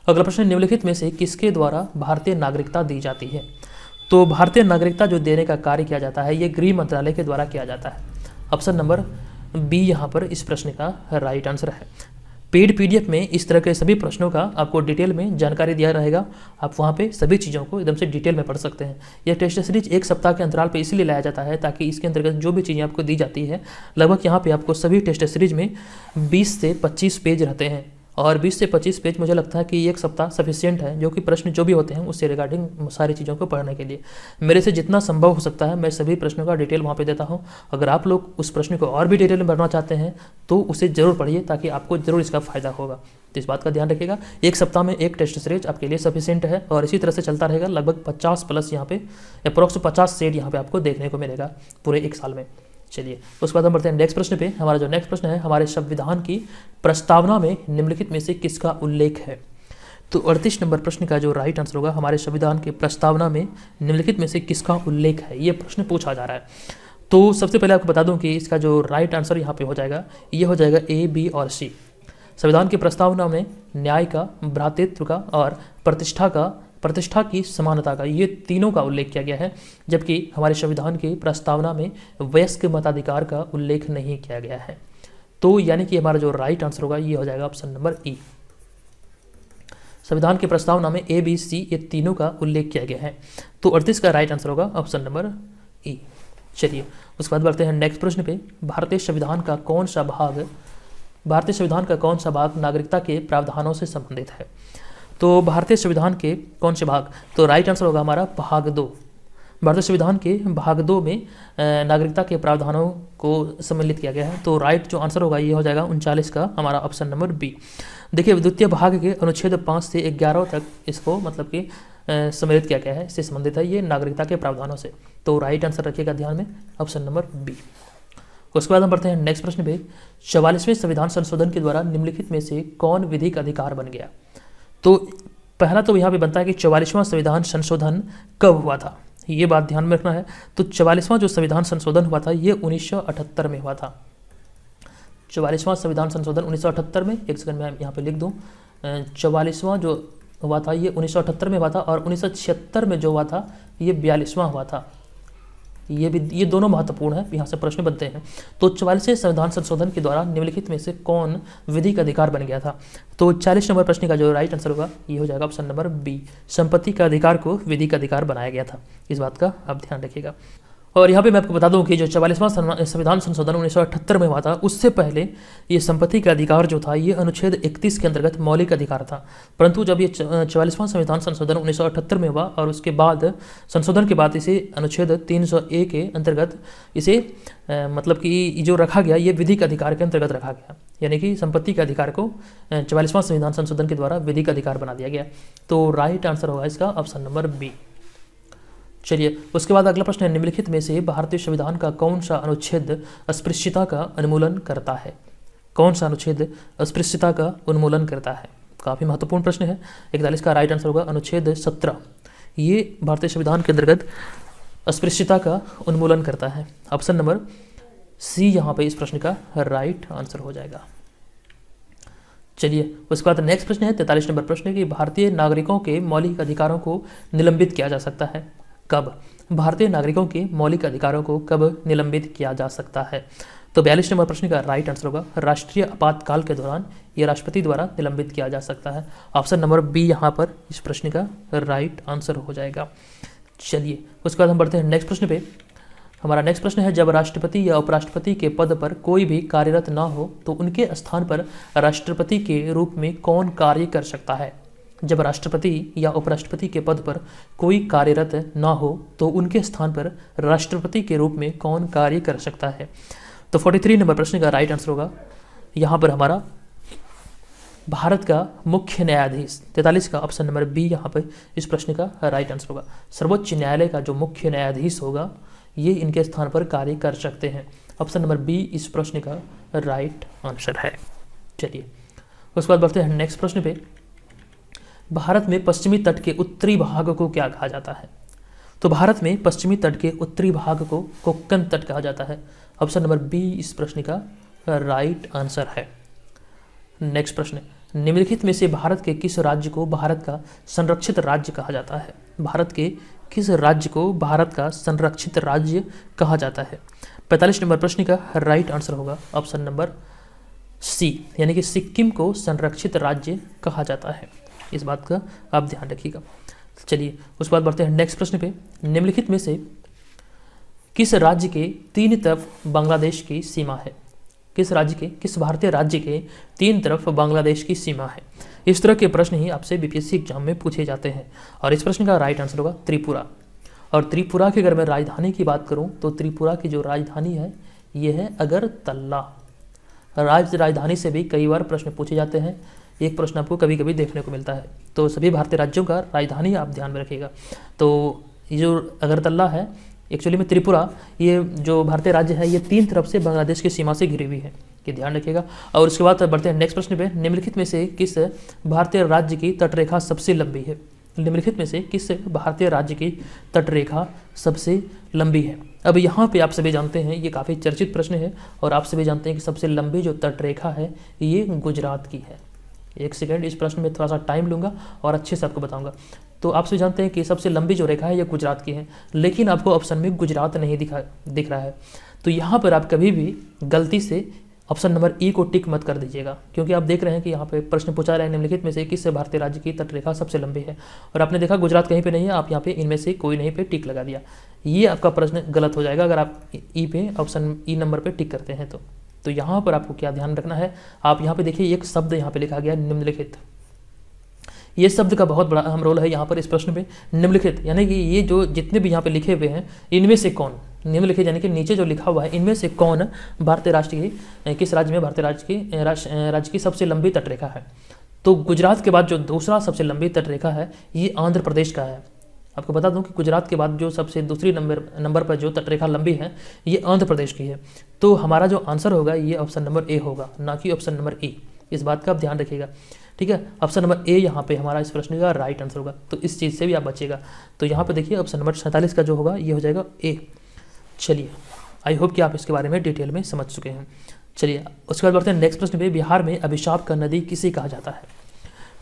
अगला प्रश्न, निम्नलिखित में से किसके द्वारा भारतीय नागरिकता दी जाती है? तो भारतीय नागरिकता जो देने का कार्य किया जाता है ये गृह मंत्रालय के द्वारा किया जाता है। ऑप्शन नंबर बी यहाँ पर इस प्रश्न का राइट आंसर है। पेड पीडीएफ में इस तरह के सभी प्रश्नों का आपको डिटेल में जानकारी दिया रहेगा। आप वहाँ पे सभी चीज़ों को एकदम से डिटेल में पढ़ सकते हैं। यह टेस्ट सीरीज एक सप्ताह के अंतराल पे इसलिए लाया जाता है ताकि इसके अंतर्गत जो भी चीज़ें आपको दी जाती है, लगभग यहाँ पे आपको सभी टेस्ट सीरीज में 20 से 25 पेज रहते हैं और 20 से 25 पेज मुझे लगता है कि एक सप्ताह सफिशिएंट है, जो कि प्रश्न जो भी होते हैं उससे रिगार्डिंग सारी चीज़ों को पढ़ने के लिए। मेरे से जितना संभव हो सकता है मैं सभी प्रश्नों का डिटेल वहाँ पे देता हूँ। अगर आप लोग उस प्रश्न को और भी डिटेल में पढ़ना चाहते हैं तो उसे ज़रूर पढ़िए, ताकि आपको ज़रूर इसका फ़ायदा होगा। तो इस बात का ध्यान रखिएगा, एक सप्ताह में एक टेस्ट सीरीज आपके लिए सफिशिएंट है और इसी तरह से चलता रहेगा। लगभग 50 प्लस यहाँ पे अप्रॉक्स 50 सेट यहाँ पे आपको देखने को मिलेगा पूरे एक साल में। चलिए उसके बाद हम बढ़ते हैं नेक्स्ट प्रश्न पे। हमारा जो नेक्स्ट प्रश्न है, हमारे संविधान की प्रस्तावना में निम्नलिखित में से किसका उल्लेख है? तो 38 नंबर प्रश्न का जो राइट आंसर होगा, हमारे संविधान की प्रस्तावना में निम्नलिखित में से किसका उल्लेख है, ये प्रश्न पूछा जा रहा है। तो सबसे पहले आपको बता दूं कि इसका जो राइट आंसर यहाँ पे हो जाएगा, ये हो जाएगा ए, बी और सी। संविधान की प्रस्तावना में न्याय का, भ्रातृत्व का और प्रतिष्ठा की समानता का, ये तीनों का उल्लेख किया गया है, जबकि हमारे संविधान की प्रस्तावना में वयस्क मताधिकार का उल्लेख नहीं किया गया है। तो यानी कि हमारा जो राइट आंसर होगा ये हो जाएगा ऑप्शन नंबर ई। संविधान की प्रस्तावना में ए, बी, सी ये तीनों का उल्लेख किया गया है। तो 38 का राइट आंसर होगा ऑप्शन नंबर ई। चलिए उसके बाद बढ़ते हैं नेक्स्ट प्रश्न पे। भारतीय संविधान का कौन सा भाग नागरिकता के प्रावधानों से संबंधित है? तो भारतीय संविधान के कौन से भाग? तो राइट आंसर होगा हमारा भाग 2। भारतीय संविधान के भाग 2 में नागरिकता के प्रावधानों को सम्मिलित किया गया है। तो राइट जो आंसर होगा ये हो जाएगा 39 का हमारा ऑप्शन नंबर बी। देखिए द्वितीय भाग के अनुच्छेद 5 से 11 तक इसको मतलब कि सम्मिलित किया गया है, इससे संबंधित है ये नागरिकता के प्रावधानों से। तो राइट आंसर रखिएगा ध्यान में, ऑप्शन नंबर बी। उसके बाद हम बढ़ते हैं नेक्स्ट प्रश्न पे। 44वें संविधान संशोधन के द्वारा निम्नलिखित में से कौन विधिक अधिकार बन गया? तो पहला तो यहाँ पे बनता है कि 44वां संविधान संशोधन कब हुआ था, ये बात ध्यान में रखना है। तो 44वां जो संविधान संशोधन हुआ था ये 1978 में हुआ था। 44वां संविधान संशोधन 1978 में, एक सेकंड में यहाँ पे लिख दूँ, 44वां जो हुआ था ये 1978 में हुआ था और 1976 में जो हुआ था ये 42वां हुआ था। ये दोनों महत्वपूर्ण है, यहाँ से प्रश्न बनते हैं। तो 44वें संविधान संशोधन के द्वारा निम्नलिखित में से कौन विधिक अधिकार बन गया था? तो 40 नंबर प्रश्न का जो राइट आंसर होगा ये हो जाएगा ऑप्शन नंबर बी। संपत्ति का अधिकार को विधिक अधिकार बनाया गया था। इस बात का आप ध्यान रखिएगा। और यहाँ पे मैं आपको बता दूं कि जो 44वां संविधान संशोधन 1978 में हुआ था, उससे पहले ये संपत्ति का अधिकार जो था ये अनुच्छेद 31 के अंतर्गत मौलिक अधिकार था। परंतु जब ये 44वां संविधान संशोधन 1978 में हुआ और उसके बाद संशोधन के बाद इसे अनुच्छेद 300A के अंतर्गत इसे मतलब कि जो रखा गया ये विधिक अधिकार के अंतर्गत रखा गया, यानी कि संपत्ति के अधिकार को 44वां संविधान संशोधन के द्वारा विधिक अधिकार बना दिया गया। तो राइट आंसर होगा इसका ऑप्शन नंबर बी। चलिए उसके बाद अगला प्रश्न है, निम्नलिखित में से भारतीय संविधान का कौन सा अनुच्छेद अस्पृश्यता का उन्मूलन करता है? कौन सा अनुच्छेद अस्पृश्यता का उन्मूलन करता है? काफ़ी महत्वपूर्ण प्रश्न है। 41 का राइट आंसर होगा अनुच्छेद 17। ये भारतीय संविधान के अंतर्गत अस्पृश्यता का उन्मूलन करता है। ऑप्शन नंबर सी यहाँ पे इस प्रश्न का राइट आंसर हो जाएगा। चलिए उसके बाद नेक्स्ट प्रश्न है 43 नंबर प्रश्न कि भारतीय नागरिकों के मौलिक अधिकारों को निलंबित किया जा सकता है कब? भारतीय नागरिकों के मौलिक अधिकारों को कब निलंबित किया जा सकता है? तो 42 नंबर प्रश्न का राइट आंसर होगा राष्ट्रीय आपातकाल के दौरान ये राष्ट्रपति द्वारा निलंबित किया जा सकता है। ऑप्शन नंबर बी यहाँ पर इस प्रश्न का राइट आंसर हो जाएगा। चलिए उसके बाद हम बढ़ते हैं नेक्स्ट प्रश्न पे। हमारा नेक्स्ट प्रश्न है, जब राष्ट्रपति या उपराष्ट्रपति के पद पर कोई भी कार्यरत ना हो तो उनके स्थान पर राष्ट्रपति के रूप में कौन कार्य कर सकता है? जब राष्ट्रपति या उपराष्ट्रपति के पद पर कोई कार्यरत ना हो तो उनके स्थान पर राष्ट्रपति के रूप में कौन कार्य कर सकता है? तो 43 नंबर प्रश्न का राइट आंसर होगा यहाँ पर हमारा भारत का मुख्य न्यायाधीश। 43 का ऑप्शन नंबर बी यहाँ पर इस प्रश्न का राइट आंसर होगा। सर्वोच्च न्यायालय का जो मुख्य न्यायाधीश होगा ये इनके स्थान पर कार्य कर सकते हैं। ऑप्शन नंबर बी इस प्रश्न का राइट आंसर है। चलिए उसके बाद बढ़ते हैं नेक्स्ट प्रश्न पे। भारत में पश्चिमी तट के उत्तरी भाग को क्या कहा जाता है? तो भारत में पश्चिमी तट के उत्तरी भाग को कोंकण तट कहा जाता है। ऑप्शन नंबर बी इस प्रश्न का राइट आंसर है। नेक्स्ट प्रश्न, निम्नलिखित में से भारत के किस राज्य को भारत का संरक्षित राज्य कहा जाता है? भारत के किस राज्य को भारत का संरक्षित राज्य कहा जाता है? 45 नंबर प्रश्न का राइट आंसर होगा ऑप्शन नंबर सी, यानी कि सिक्किम को संरक्षित राज्य कहा जाता है। इस बात का आप ध्यान रखिएगा। चलिए उसके बाद बढ़ते हैं नेक्स्ट प्रश्न पे। निम्नलिखित में से किस राज्य के तीन तरफ बांग्लादेश की सीमा है? किस भारतीय राज्य के तीन तरफ बांग्लादेश की सीमा है? इस तरह के प्रश्न ही आपसे बीपीएससी एग्जाम में पूछे जाते हैं और इस प्रश्न का राइट आंसर होगा त्रिपुरा। और त्रिपुरा की अगर मैं राजधानी की बात करूं तो त्रिपुरा की जो राजधानी है ये है अगरतला। राजधानी से भी कई बार प्रश्न पूछे जाते हैं, एक प्रश्न आपको कभी कभी देखने को मिलता है। तो सभी भारतीय राज्यों का राजधानी आप ध्यान में रखिएगा। तो ये जो अगरतला है एक्चुअली में त्रिपुरा, ये जो भारतीय राज्य है ये तीन तरफ से बांग्लादेश की सीमा से घिरी हुई है, ये ध्यान रखिएगा। और उसके बाद बढ़ते हैं नेक्स्ट प्रश्न पे। निम्नलिखित में से किस भारतीय राज्य की तटरेखा सबसे लंबी है? निम्नलिखित में से किस भारतीय राज्य की तटरेखा सबसे लंबी है? अब यहाँ पे आप सभी जानते हैं ये काफ़ी चर्चित प्रश्न है और आप सभी जानते हैं कि सबसे लंबी जो तटरेखा है ये गुजरात की है। एक सेकेंड, इस प्रश्न में थोड़ा सा टाइम लूँगा और अच्छे से आपको बताऊँगा। तो आप सभी जानते हैं कि सबसे लंबी जो रेखा है ये गुजरात की है, लेकिन आपको ऑप्शन में गुजरात नहीं दिख रहा है। तो यहाँ पर आप कभी भी गलती से ऑप्शन नंबर ई को टिक मत कर दीजिएगा, क्योंकि आप देख रहे हैं कि यहाँ पे प्रश्न पूछा रहा है निम्नलिखित में से किस भारतीय राज्य की तटरेखा सबसे लंबी है, और आपने देखा गुजरात कहीं पे नहीं है, आप यहाँ पे इनमें से कोई नहीं पे टिक लगा दिया। ये आपका प्रश्न गलत हो जाएगा अगर आप ई पे ऑप्शन ई नंबर पे टिक करते हैं। तो यहाँ पर आपको क्या ध्यान रखना है, आप यहाँ पे देखिए एक शब्द यहाँ पे लिखा गया निम्नलिखित। ये शब्द का बहुत बड़ा अहम रोल है यहाँ पर इस प्रश्न में। निम्नलिखित यानी कि ये जो जितने भी यहाँ पे लिखे हुए हैं इनमें से कौन, निम्नलिखित यानी कि नीचे जो लिखा हुआ है इनमें से कौन भारतीय राष्ट्र की किस राज्य में भारतीय राज्य की सबसे लंबी तटरेखा है? तो गुजरात के बाद जो दूसरा सबसे लंबी तटरेखा है ये आंध्र प्रदेश का है। आपको बता दूं कि गुजरात के बाद जो सबसे दूसरी नंबर पर जो तटरेखा लंबी है ये आंध्र प्रदेश की है। तो हमारा जो आंसर होगा ये ऑप्शन नंबर ए होगा, ना कि ऑप्शन नंबर ई। इस बात का आप ध्यान रखिएगा, ठीक है। ऑप्शन नंबर ए यहाँ पे हमारा इस प्रश्न का राइट आंसर होगा, तो इस चीज़ से भी आप बचिएगा। तो यहाँ पे देखिए ऑप्शन नंबर 47 का जो होगा ये हो जाएगा ए। चलिए, आई होप कि आप इसके बारे में डिटेल में समझ चुके हैं। चलिए उसके बाद बढ़ते हैं नेक्स्ट प्रश्न पे। बिहार में अभिशाप का नदी किसे कहा जाता है?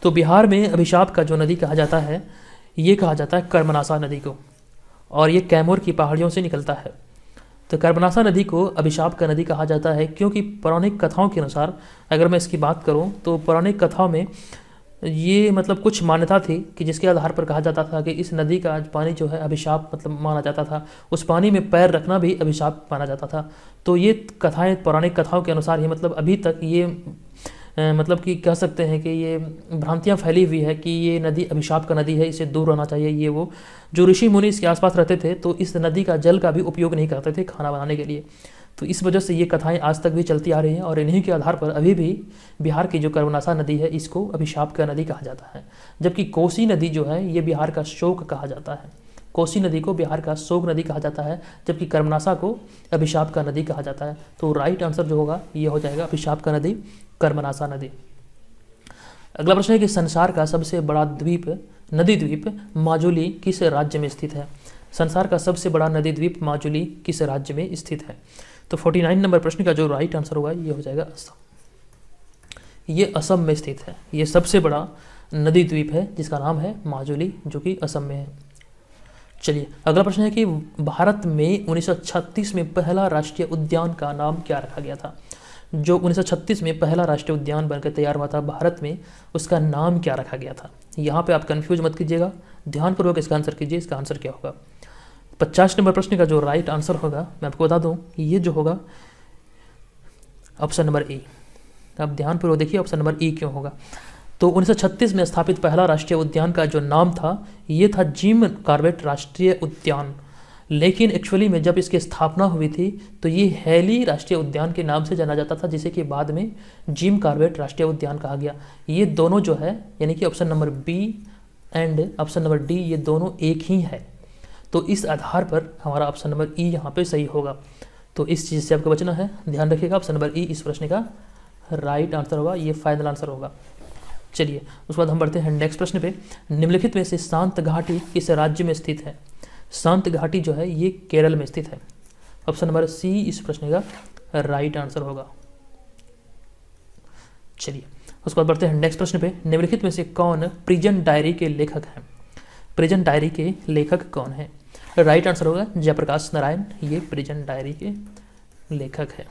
तो बिहार में अभिशाप का जो नदी कहा जाता है ये कहा जाता है कर्मनासा नदी को, और ये कैमूर की पहाड़ियों से निकलता है। तो कर्मनासा नदी को अभिशाप का नदी कहा जाता है क्योंकि पौराणिक कथाओं के अनुसार अगर मैं इसकी बात करूं तो पौराणिक कथाओं में ये मतलब कुछ मान्यता थी कि जिसके आधार पर कहा जाता था कि इस नदी का पानी जो है अभिशाप मतलब माना जाता था, उस पानी में पैर रखना भी अभिशाप माना जाता था। तो ये कथाएं पौराणिक कथाओं के अनुसार ही मतलब अभी तक ये मतलब कि कह सकते हैं कि ये भ्रांतियाँ फैली हुई है कि ये नदी अभिशाप का नदी है, इसे दूर रहना चाहिए। ये वो जो ऋषि मुनि इसके आसपास रहते थे तो इस नदी का जल का भी उपयोग नहीं करते थे खाना बनाने के लिए। तो इस वजह से ये कथाएं आज तक भी चलती आ रही हैं और इन्हीं के आधार पर अभी भी बिहार की जो कर्मनासा नदी है इसको अभिशाप का नदी कहा जाता है। जबकि कोसी नदी जो है ये बिहार का शोक कहा जाता है। कोसी नदी को बिहार का शोक नदी कहा जाता है, जबकि कर्मनासा को अभिशाप का नदी कहा जाता है। तो राइट आंसर जो होगा ये हो जाएगा अभिशाप का नदी, कर्मनासा नदी। अगला प्रश्न है कि संसार का सबसे बड़ा नदी द्वीप माजुली किस राज्य में स्थित है? संसार का सबसे बड़ा नदी द्वीप माजुली किस राज्य में स्थित है? तो 49 नंबर प्रश्न का जो राइट आंसर होगा ये हो जाएगा असम। ये असम में स्थित है। ये सबसे बड़ा नदी द्वीप है जिसका नाम है माजुली, जो कि असम में है। चलिए अगला प्रश्न है कि भारत में 1936 में पहला राष्ट्रीय उद्यान का नाम क्या रखा गया था? जो 1936 में पहला राष्ट्रीय उद्यान बनकर तैयार हुआ था भारत में, उसका नाम क्या रखा गया था? यहाँ पे आप कंफ्यूज मत कीजिएगा, ध्यानपूर्वक इसका आंसर कीजिए। इसका आंसर क्या होगा? 50 नंबर प्रश्न का जो राइट आंसर होगा मैं आपको बता दूं ये जो होगा ऑप्शन नंबर ए। आप ध्यानपूर्वक देखिए ऑप्शन नंबर ई क्यों होगा। तो 1936 में स्थापित पहला राष्ट्रीय उद्यान का जो नाम था ये था जिम कॉर्बेट राष्ट्रीय उद्यान, लेकिन एक्चुअली में जब इसकी स्थापना हुई थी तो ये हैली राष्ट्रीय उद्यान के नाम से जाना जाता था, जिसे कि बाद में जिम कॉर्बेट राष्ट्रीय उद्यान कहा गया। ये दोनों जो है यानी कि option number B and option number D ये दोनों एक ही है। तो इस आधार पर हमारा ऑप्शन नंबर ई यहाँ पे सही होगा। तो इस चीज़ से आपको बचना है, ध्यान रखिएगा। ऑप्शन नंबर ई इस प्रश्न का राइट आंसर होगा, ये फाइनल आंसर होगा। चलिए उसके बाद हम बढ़ते हैं नेक्स्ट प्रश्न पे। निम्नलिखित में से शांत घाटी किस राज्य में स्थित है? शांत घाटी जो है ये केरल में स्थित है। ऑप्शन नंबर सी इस प्रश्न का राइट आंसर होगा। चलिए उसके बाद बढ़ते हैं नेक्स्ट प्रश्न पे। निम्नलिखित में से कौन प्रिजन डायरी के लेखक हैं? प्रिजन डायरी के लेखक कौन है? राइट आंसर होगा जयप्रकाश नारायण, ये प्रिजन डायरी के लेखक है।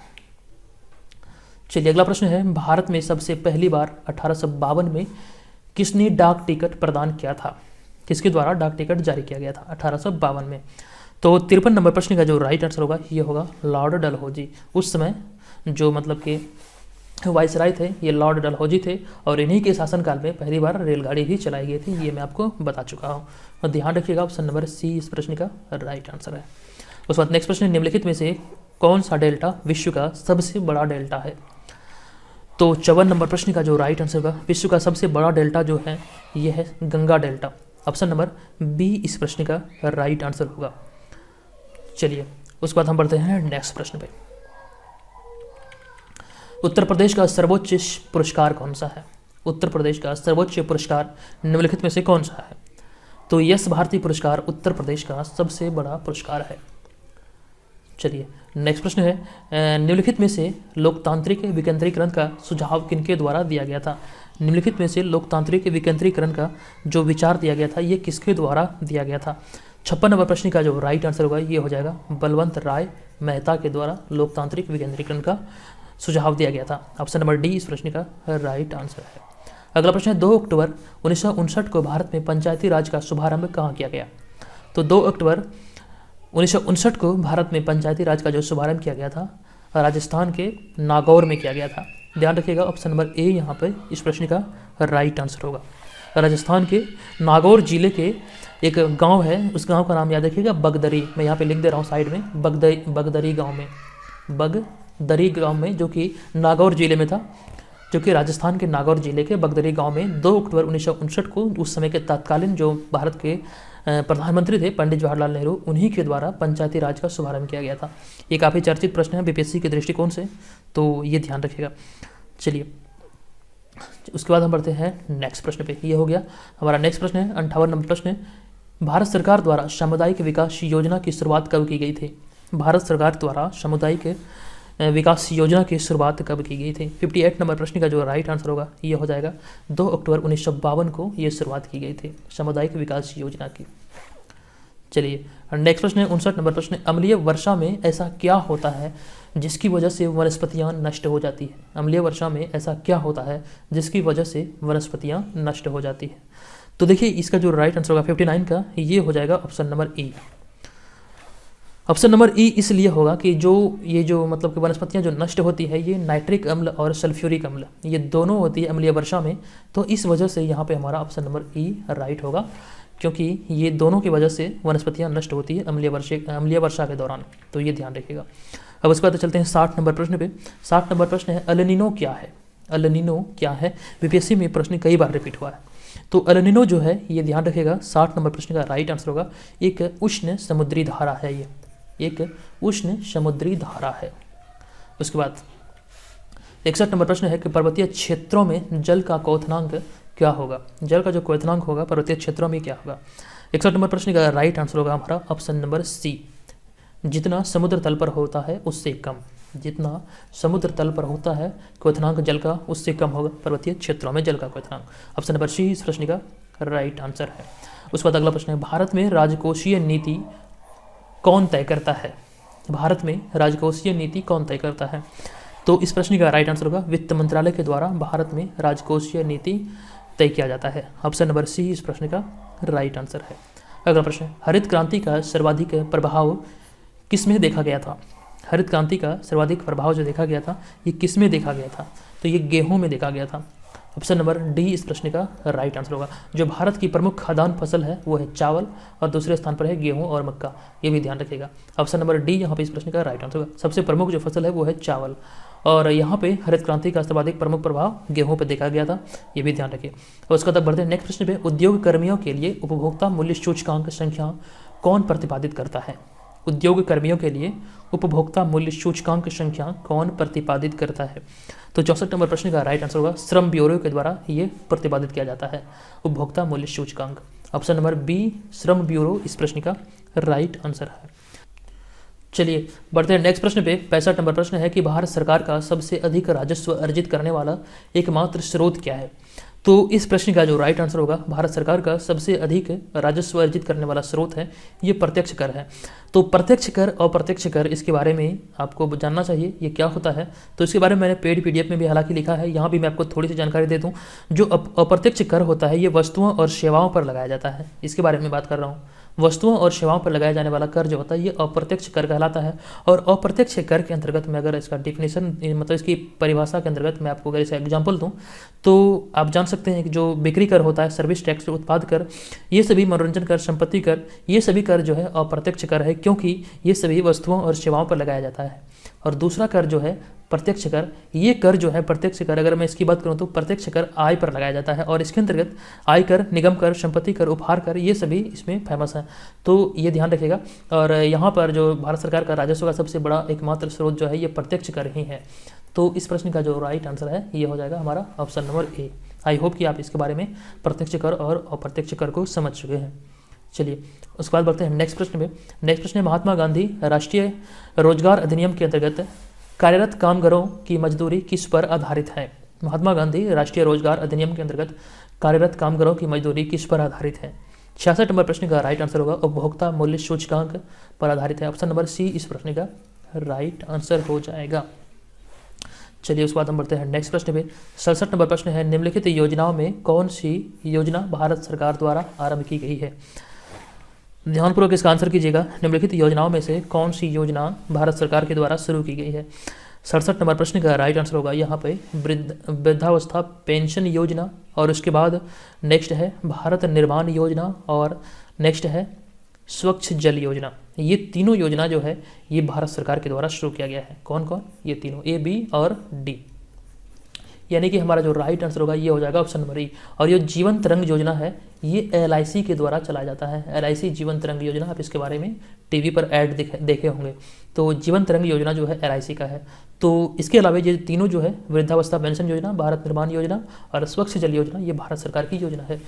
चलिए अगला प्रश्न है, भारत में सबसे पहली बार 1852 में किसने डाक टिकट प्रदान किया था? किसके द्वारा डाक टिकट जारी किया गया था 1852 में? तो 53 नंबर प्रश्न का जो राइट आंसर होगा ये होगा लॉर्ड डलहौजी। उस समय जो मतलब कि वाइसराय थे ये लॉर्ड डलहौजी थे और इन्हीं के शासनकाल में पहली बार रेलगाड़ी भी चलाई गई थी, ये मैं आपको बता चुका हूँ। और ध्यान रखिएगा ऑप्शन नंबर सी इस प्रश्न का राइट आंसर है। उसके बाद नेक्स्ट प्रश्न, निम्नलिखित में से कौन सा डेल्टा विश्व का सबसे बड़ा डेल्टा है? तो 54 नंबर प्रश्न का जो राइट आंसर होगा, विश्व का सबसे बड़ा डेल्टा जो है ये है Ganga delta. Option number B इस प्रश्न का राइट आंसर होगा। चलिए उसके बाद हम बढ़ते हैं नेक्स्ट प्रश्न पे। उत्तर प्रदेश का सर्वोच्च पुरस्कार कौन सा है? उत्तर प्रदेश का सर्वोच्च पुरस्कार निम्नलिखित में से कौन सा है? तो यश भारती पुरस्कार उत्तर प्रदेश का सबसे बड़ा पुरस्कार है। चलिए नेक्स्ट प्रश्न है, निम्नलिखित में से लोकतांत्रिक विकेंद्रीकरण का सुझाव किनके द्वारा दिया गया था? निम्नलिखित में से लोकतांत्रिक विकेंद्रीकरण का जो विचार दिया गया था ये किसके द्वारा दिया गया था? 56 नंबर प्रश्न का जो राइट आंसर होगा ये हो जाएगा बलवंत राय मेहता के द्वारा लोकतांत्रिक विकेंद्रीकरण का सुझाव दिया गया था। ऑप्शन नंबर डी इस प्रश्न का राइट आंसर है। अगला प्रश्न है, 2 अक्टूबर 1959 को भारत में पंचायती राज का शुभारंभ कहाँ किया गया? तो 2 अक्टूबर 1959 को भारत में पंचायती राज का जो शुभारंभ किया गया था राजस्थान के नागौर में किया गया था। ध्यान रखिएगा ऑप्शन नंबर ए यहाँ पर इस प्रश्न का राइट आंसर होगा। राजस्थान के नागौर जिले के एक गांव है, उस गांव का नाम याद रखिएगा बगदरी। मैं यहाँ पे लिख दे रहा हूँ साइड में, बगदरी गांव में, बगदरी गांव में जो कि नागौर जिले में था, जो कि राजस्थान के नागौर जिले के बगदरी गांव में 2 अक्टूबर 1959 को उस समय के तत्कालीन जो भारत के प्रधानमंत्री थे पंडित जवाहरलाल नेहरू, उन्हीं के द्वारा पंचायती राज का शुभारंभ किया गया था। ये काफ़ी चर्चित प्रश्न है बीपीएससी के दृष्टिकोण से, तो ये ध्यान रखिएगा। चलिए उसके बाद हम बढ़ते हैं नेक्स्ट प्रश्न पे। ये हो गया हमारा नेक्स्ट प्रश्न है 58 नंबर प्रश्न है, भारत सरकार द्वारा सामुदायिक विकास योजना की शुरुआत कब की गई थी? भारत सरकार द्वारा सामुदायिक विकास योजना की शुरुआत कब की गई थी? 58 नंबर प्रश्न का जो राइट आंसर होगा ये हो जाएगा 2 अक्टूबर 1952 को ये शुरुआत की गई थी सामुदायिक विकास योजना की। चलिए नेक्स्ट प्रश्न है 59 नंबर प्रश्न, अम्लीय वर्षा में ऐसा क्या होता है जिसकी वजह से वनस्पतियां नष्ट हो जाती है? अम्लीय वर्षा में ऐसा क्या होता है जिसकी वजह से वनस्पतियां नष्ट हो जाती है? तो देखिए इसका जो राइट आंसर होगा 59 का ये हो जाएगा ऑप्शन नंबर ई। ऑप्शन नंबर ई इसलिए होगा कि ये जो मतलब कि वनस्पतियां जो नष्ट होती है ये नाइट्रिक अम्ल और सल्फ्यूरिक अम्ल ये दोनों होती है अम्लीय वर्षा में, तो इस वजह से यहाँ पे हमारा ऑप्शन नंबर ई राइट होगा, क्योंकि ये दोनों की वजह से वनस्पतियां नष्ट होती है अम्लीय वर्षा के दौरान, तो ये ध्यान रखिएगा। अब उसके बाद चलते हैं 60 नंबर प्रश्न पे। 60 नंबर प्रश्न है, अल नीनो क्या है? अल नीनो क्या है? बीपीएससी में प्रश्न कई बार रिपीट हुआ है, तो अल नीनो जो है ये ध्यान रखिएगा 60 नंबर प्रश्न का राइट आंसर होगा एक उष्ण समुद्री धारा है, ये एक उष्ण समुद्री धारा है। उसके बाद 61 नंबर प्रश्न है कि पर्वतीय क्षेत्रों में जल का क्वथनांक क्या होगा? जल का जो क्वथनांक होगा पर्वतीय क्षेत्रों में क्या होगा? 61 नंबर प्रश्न का राइट आंसर होगा हमारा ऑप्शन नंबर सी, जितना समुद्र तल पर होता है उससे कम। जितना समुद्र तल पर होता है क्वथनांक जल का उससे कम होगा पर्वतीय क्षेत्रों में जल का क्वथनांक। ऑप्शन नंबर सी इस प्रश्न का राइट आंसर है। उसके बाद अगला प्रश्न है, भारत में राजकोषीय नीति कौन तय करता है? भारत में राजकोषीय नीति कौन तय करता है? तो इस प्रश्न का राइट आंसर होगा वित्त मंत्रालय के द्वारा भारत में राजकोषीय नीति तय किया जाता है। ऑप्शन नंबर सी इस प्रश्न का राइट आंसर है। अगला प्रश्न, हरित क्रांति का सर्वाधिक प्रभाव किसमें देखा गया था? हरित क्रांति का सर्वाधिक प्रभाव जो देखा गया था ये किसमें देखा गया था? तो ये गेहूं में देखा गया था। ऑप्शन नंबर डी इस प्रश्न का राइट आंसर होगा। जो भारत की प्रमुख खाद्यान्न फसल है वो है चावल और दूसरे स्थान पर है गेहूं और मक्का, ये भी ध्यान रखिएगा। ऑप्शन नंबर डी यहाँ पे इस प्रश्न का राइट आंसर होगा। सबसे प्रमुख जो फसल है वो है चावल, और यहाँ पे हरित क्रांति का सर्वाधिक प्रमुख प्रभाव गेहूं पर देखा गया था, ये भी ध्यान रखिए। और उसका तक बढ़ते हैं नेक्स्ट प्रश्न पे, उद्योग कर्मियों के लिए उपभोक्ता मूल्य सूचकांक संख्या कौन प्रतिपादित करता है? उद्योग कर्मियों के लिए उपभोक्ता मूल्य सूचकांक संख्या कौन प्रतिपादित करता है? तो 64 नंबर प्रश्न का राइट आंसर होगा श्रम ब्यूरो के द्वारा ये प्रतिपादित किया जाता है उपभोक्ता मूल्य सूचकांक। ऑप्शन नंबर बी श्रम ब्यूरो इस प्रश्न का राइट आंसर है। चलिए बढ़ते हैं नेक्स्ट प्रश्न पे। 65 नंबर प्रश्न है कि भारत सरकार का सबसे अधिक राजस्व अर्जित करने वाला एकमात्र स्रोत क्या है? तो इस प्रश्न का जो राइट आंसर होगा, भारत सरकार का सबसे अधिक राजस्व अर्जित करने वाला स्रोत है ये प्रत्यक्ष कर है। तो प्रत्यक्ष कर और अप्रत्यक्ष कर, इसके बारे में आपको जानना चाहिए ये क्या होता है। तो इसके बारे में मैंने पेड पीडीएफ में भी हालांकि लिखा है, यहाँ भी मैं आपको थोड़ी सी जानकारी दे दूँ। जो अप्रत्यक्ष कर होता है ये वस्तुओं और सेवाओं पर लगाया जाता है, इसके बारे में बात कर रहा हूँ। वस्तुओं और सेवाओं पर लगाया जाने वाला कर जो होता है ये अप्रत्यक्ष कर कहलाता है। और अप्रत्यक्ष कर के अंतर्गत मैं अगर इसका डिफिनेशन मतलब इसकी परिभाषा के अंतर्गत मैं आपको अगर इसका एग्जांपल दूं तो आप जान सकते हैं कि जो बिक्री कर होता है, सर्विस टैक्स, उत्पाद कर, ये सभी मनोरंजन कर, संपत्ति कर, ये सभी कर जो है अप्रत्यक्ष कर है, क्योंकि ये सभी वस्तुओं और सेवाओं पर लगाया जाता है। और दूसरा कर जो है प्रत्यक्ष कर, ये कर जो है प्रत्यक्ष कर, अगर मैं इसकी बात करूं तो प्रत्यक्ष कर आय पर लगाया जाता है और इसके अंतर्गत आय कर, निगम कर, संपत्ति कर, उपहार कर, ये सभी इसमें फेमस है। तो ये ध्यान रखिएगा। और यहाँ पर जो भारत सरकार का राजस्व का सबसे बड़ा एकमात्र स्रोत जो है ये प्रत्यक्ष कर ही है। तो इस प्रश्न का जो राइट आंसर है ये हो जाएगा हमारा option number A. I hope कि आप इसके बारे में प्रत्यक्ष कर और अप्रत्यक्ष कर को समझ चुके हैं। चलिए उसके बाद बढ़ते हैं नेक्स्ट प्रश्न में। नेक्स्ट प्रश्न है, महात्मा गांधी राष्ट्रीय रोजगार अधिनियम के अंतर्गत कार्यरत कामगारों की मजदूरी किस पर आधारित है। महात्मा गांधी राष्ट्रीय रोजगार अधिनियम के अंतर्गत कार्यरत कामगारों की मजदूरी किस पर आधारित है। 66 नंबर प्रश्न का राइट आंसर होगा उपभोक्ता मूल्य सूचकांक पर आधारित है। ऑप्शन नंबर सी इस प्रश्न का राइट आंसर हो जाएगा। चलिए उसके बाद हम बढ़ते हैं नेक्स्ट प्रश्न पे। 67 नंबर प्रश्न है, निम्नलिखित योजनाओं में कौन सी योजना भारत सरकार द्वारा आरंभ की गई है। ध्यानपूर्वक इसका आंसर कीजिएगा। निम्नलिखित योजनाओं में से कौन सी योजना भारत सरकार के द्वारा शुरू की गई है। 67 नंबर प्रश्न का राइट आंसर होगा यहाँ पे वृद्धावस्था पेंशन योजना, और उसके बाद नेक्स्ट है भारत निर्माण योजना, और नेक्स्ट है स्वच्छ जल योजना। ये तीनों योजना जो है ये भारत सरकार के द्वारा शुरू किया गया है। कौन कौन? ये तीनों, ए, बी और डी। यानी कि हमारा जो राइट आंसर होगा ये हो जाएगा ऑप्शन नंबर ई। और ये जीवन तरंग योजना है ये LIC के द्वारा चलाया जाता है। LIC जीवन तरंग योजना, आप इसके बारे में टीवी पर ऐड देखे होंगे। तो जीवन तरंग योजना जो है LIC का है। तो इसके अलावा ये तीनों जो है वृद्धावस्था पेंशन योजना, भारत निर्माण योजना और स्वच्छ जल योजना, ये भारत सरकार की योजना है।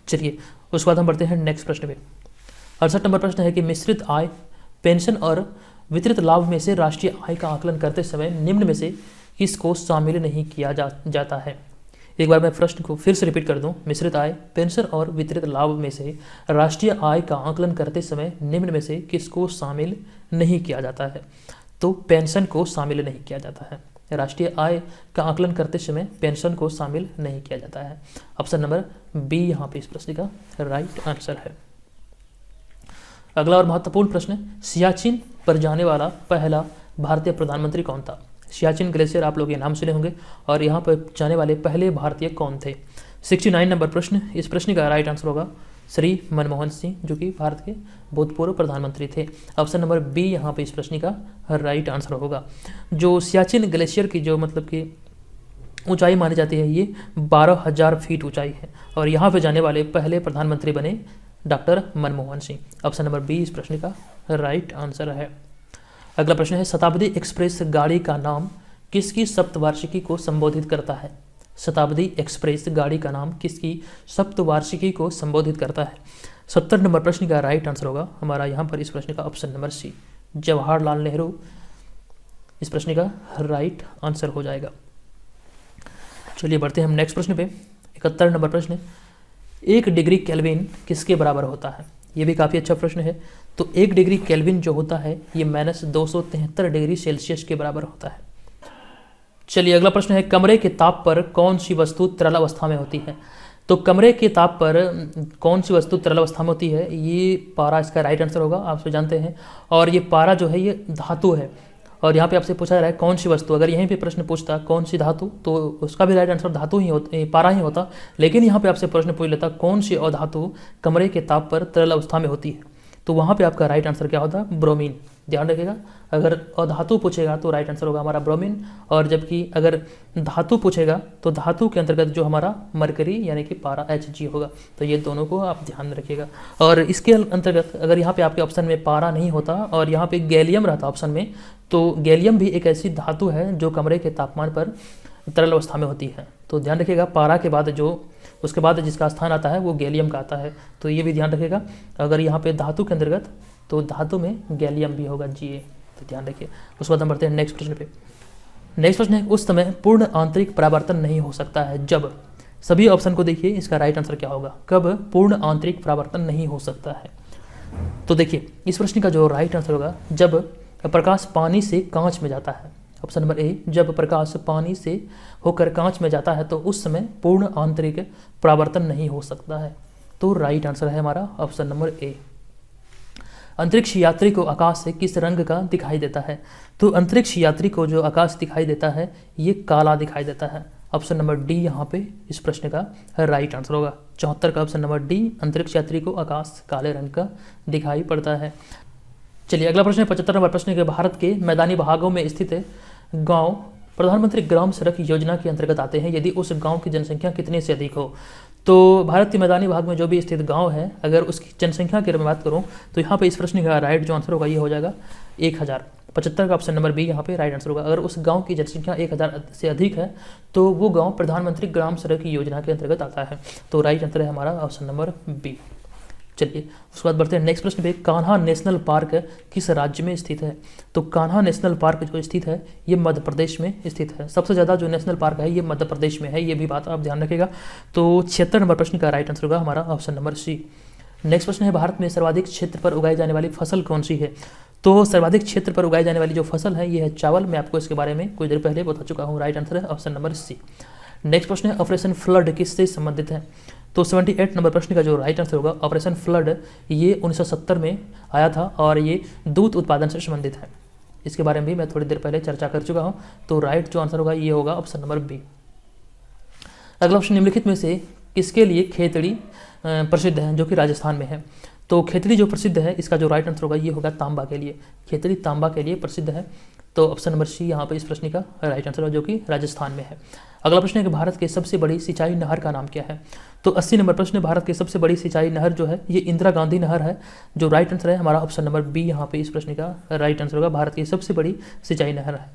चलिए उसके बाद हम बढ़ते हैं नेक्स्ट प्रश्न पे। 68 नंबर प्रश्न है कि मिश्रित आय, पेंशन और वितरित लाभ में से राष्ट्रीय आय का आकलन करते समय निम्न में से किसको शामिल नहीं किया जाता है। एक बार मैं प्रश्न को फिर से रिपीट कर दूं। मिश्रित आय, पेंशन और वितरित लाभ में से राष्ट्रीय आय का आकलन करते समय निम्न में से किसको शामिल नहीं किया जाता है। तो पेंशन को शामिल नहीं किया जाता है। राष्ट्रीय आय का आकलन करते समय पेंशन को शामिल नहीं किया जाता है। ऑप्शन नंबर बी यहाँ पे इस प्रश्न का राइट आंसर है। अगला और महत्वपूर्ण प्रश्न, सियाचिन पर जाने वाला पहला भारतीय प्रधानमंत्री कौन था। सियाचिन ग्लेशियर आप लोग ये नाम सुने होंगे, और यहाँ पर जाने वाले पहले भारतीय कौन थे। 69 नंबर प्रश्न, इस प्रश्न का राइट आंसर होगा श्री मनमोहन सिंह, जो कि भारत के भूतपूर्व प्रधानमंत्री थे। ऑप्शन नंबर बी यहाँ पे इस प्रश्न का राइट आंसर होगा। जो सियाचिन ग्लेशियर की जो मतलब कि ऊंचाई मानी जाती है ये 12,000 फीट ऊंचाई है, और यहाँ पे जाने वाले पहले प्रधानमंत्री बने doctor Manmohan Singh. Option number B इस प्रश्न का राइट आंसर है। अगला प्रश्न है, शताब्दी एक्सप्रेस गाड़ी का नाम किसकी सप्तवार्षिकी को संबोधित करता है। शताब्दी एक्सप्रेस गाड़ी का नाम किसकी सप्तवार्षिकी को संबोधित करता है। 70 नंबर प्रश्न का राइट आंसर होगा हमारा यहाँ पर इस प्रश्न का option number C, Jawaharlal Nehru इस प्रश्न का राइट आंसर हो जाएगा। चलिए बढ़ते हैं हम नेक्स्ट प्रश्न पे। 71 नंबर प्रश्न, 1 डिग्री केल्विन किसके बराबर होता है। ये भी काफ़ी अच्छा प्रश्न है। तो 1 डिग्री केल्विन जो होता है ये -273 डिग्री सेल्सियस के बराबर होता है। चलिए अगला प्रश्न है, कमरे के ताप पर कौन सी वस्तु तरल अवस्था में होती है। तो कमरे के ताप पर कौन सी वस्तु तरल अवस्था में होती है, ये पारा इसका राइट आंसर होगा, आप सब जानते हैं। और ये पारा जो है ये धातु है, और यहाँ पे आपसे पूछा जा रहा है कौन सी वस्तु। अगर यहीं पे प्रश्न पूछता कौन सी धातु, तो उसका भी राइट आंसर धातु ही होता, पारा ही होता। लेकिन यहाँ पे आपसे प्रश्न पूछ लेता कौन सी अधातु कमरे के ताप पर तरल अवस्था में होती है, तो वहाँ पे आपका राइट आंसर क्या होता, ब्रोमीन। ध्यान रखिएगा, अगर अधातु पूछेगा तो राइट आंसर होगा हमारा ब्रोमीन, और जबकि अगर धातु पूछेगा तो धातु के अंतर्गत जो हमारा मरकरी यानी कि पारा Hg होगा। तो ये दोनों को आप ध्यान रखिएगा। और इसके अंतर्गत अगर यहाँ पे आपके ऑप्शन में पारा नहीं होता और यहाँ पे गैलियम रहता ऑप्शन में, तो गैलियम भी एक ऐसी धातु है जो कमरे के तापमान पर तरल अवस्था में होती है। तो ध्यान रखिएगा, पारा के बाद जो उसके बाद जिसका स्थान आता है वो गैलियम का आता है। तो ये भी ध्यान रखिएगा, अगर यहाँ पे धातु के अंतर्गत तो धातु में गैलियम भी होगा Ga। तो ध्यान रखिए। उसके बाद हम बढ़ते हैं नेक्स्ट प्रश्न पे। नेक्स्ट प्रश्न है, उस समय पूर्ण आंतरिक परावर्तन नहीं हो सकता है जब सभी ऑप्शन को देखिए, इसका राइट आंसर क्या होगा, कब पूर्ण आंतरिक परावर्तन नहीं हो सकता है। तो देखिए इस प्रश्न का जो राइट आंसर होगा, जब प्रकाश पानी से कांच में जाता है। ऑप्शन नंबर ए, जब प्रकाश पानी से होकर कांच में जाता है तो उस समय पूर्ण आंतरिक परावर्तन नहीं हो सकता है। तो राइट आंसर है हमारा ऑप्शन नंबर ए। अंतरिक्ष यात्री को आकाश से किस रंग का दिखाई देता है? तो अंतरिक्ष यात्री को जो आकाश दिखाई देता है ये काला दिखाई देता है। ऑप्शन नंबर डी यहाँ पे इस प्रश्न का राइट आंसर होगा। 74 का ऑप्शन नंबर डी, अंतरिक्ष यात्री को आकाश काले रंग का दिखाई पड़ता है। चलिए अगला प्रश्न है 75 नंबर प्रश्न के, भारत के मैदानी भागों में स्थित गांव प्रधानमंत्री ग्राम सड़क योजना के अंतर्गत आते हैं यदि उस गांव की जनसंख्या कितने से अधिक हो। तो भारत के मैदानी भाग में जो भी स्थित गांव है, अगर उसकी जनसंख्या की मैं बात करूं तो यहाँ पे इस प्रश्न का राइट जो आंसर होगा ये हो जाएगा 1000। 75 का ऑप्शन नंबर बी यहाँ पे राइट आंसर होगा। अगर उस गांव की जनसंख्या 1000 से अधिक है तो वो गांव प्रधानमंत्री ग्राम सड़क योजना के अंतर्गत आता है। तो राइट आंसर है हमारा ऑप्शन नंबर बी। चलिए उसके बाद बढ़ते हैं नेक्स्ट प्रश्न पे, कान्हा नेशनल पार्क किस राज्य में स्थित है? तो कान्हा नेशनल पार्क जो स्थित है ये मध्य प्रदेश में स्थित है। सबसे ज़्यादा जो नेशनल पार्क है ये मध्य प्रदेश में है, ये भी बात आप ध्यान रखिएगा। तो 76 नंबर प्रश्न का राइट आंसर होगा हमारा ऑप्शन नंबर सी। नेक्स्ट प्रश्न है, भारत में सर्वाधिक क्षेत्र पर उगाई जाने वाली फसल कौन सी है? तो सर्वाधिक क्षेत्र पर उगाई जाने वाली जो फसल है ये है चावल। मैं आपको इसके बारे में कुछ देर पहले बता चुका हूँ। राइट आंसर है ऑप्शन नंबर सी। नेक्स्ट प्रश्न है, ऑपरेशन फ्लड किससे संबंधित है? तो 78 नंबर प्रश्न का जो राइट आंसर होगा, ऑपरेशन फ्लड ये 1970 में आया था और ये दूध उत्पादन से संबंधित है। इसके बारे में भी मैं थोड़ी देर पहले चर्चा कर चुका हूँ। तो राइट जो आंसर होगा ये होगा ऑप्शन नंबर बी। अगला ऑप्शन, निम्नलिखित में से किसके लिए खेतड़ी प्रसिद्ध है जो कि राजस्थान में है? तो खेतड़ी जो प्रसिद्ध है इसका जो राइट आंसर होगा ये होगा तांबा के लिए। खेतड़ी तांबा के लिए प्रसिद्ध है। तो ऑप्शन नंबर सी यहाँ पर इस प्रश्न का राइट आंसर होगा जो कि राजस्थान में है। अगला प्रश्न है कि भारत के सबसे बड़ी सिंचाई नहर का नाम क्या है? तो 80 नंबर प्रश्न, भारत की सबसे बड़ी सिंचाई नहर जो है ये इंदिरा गांधी नहर है। जो राइट आंसर है हमारा ऑप्शन नंबर बी यहाँ पे इस प्रश्न का राइट आंसर होगा, भारत की सबसे बड़ी सिंचाई नहर है।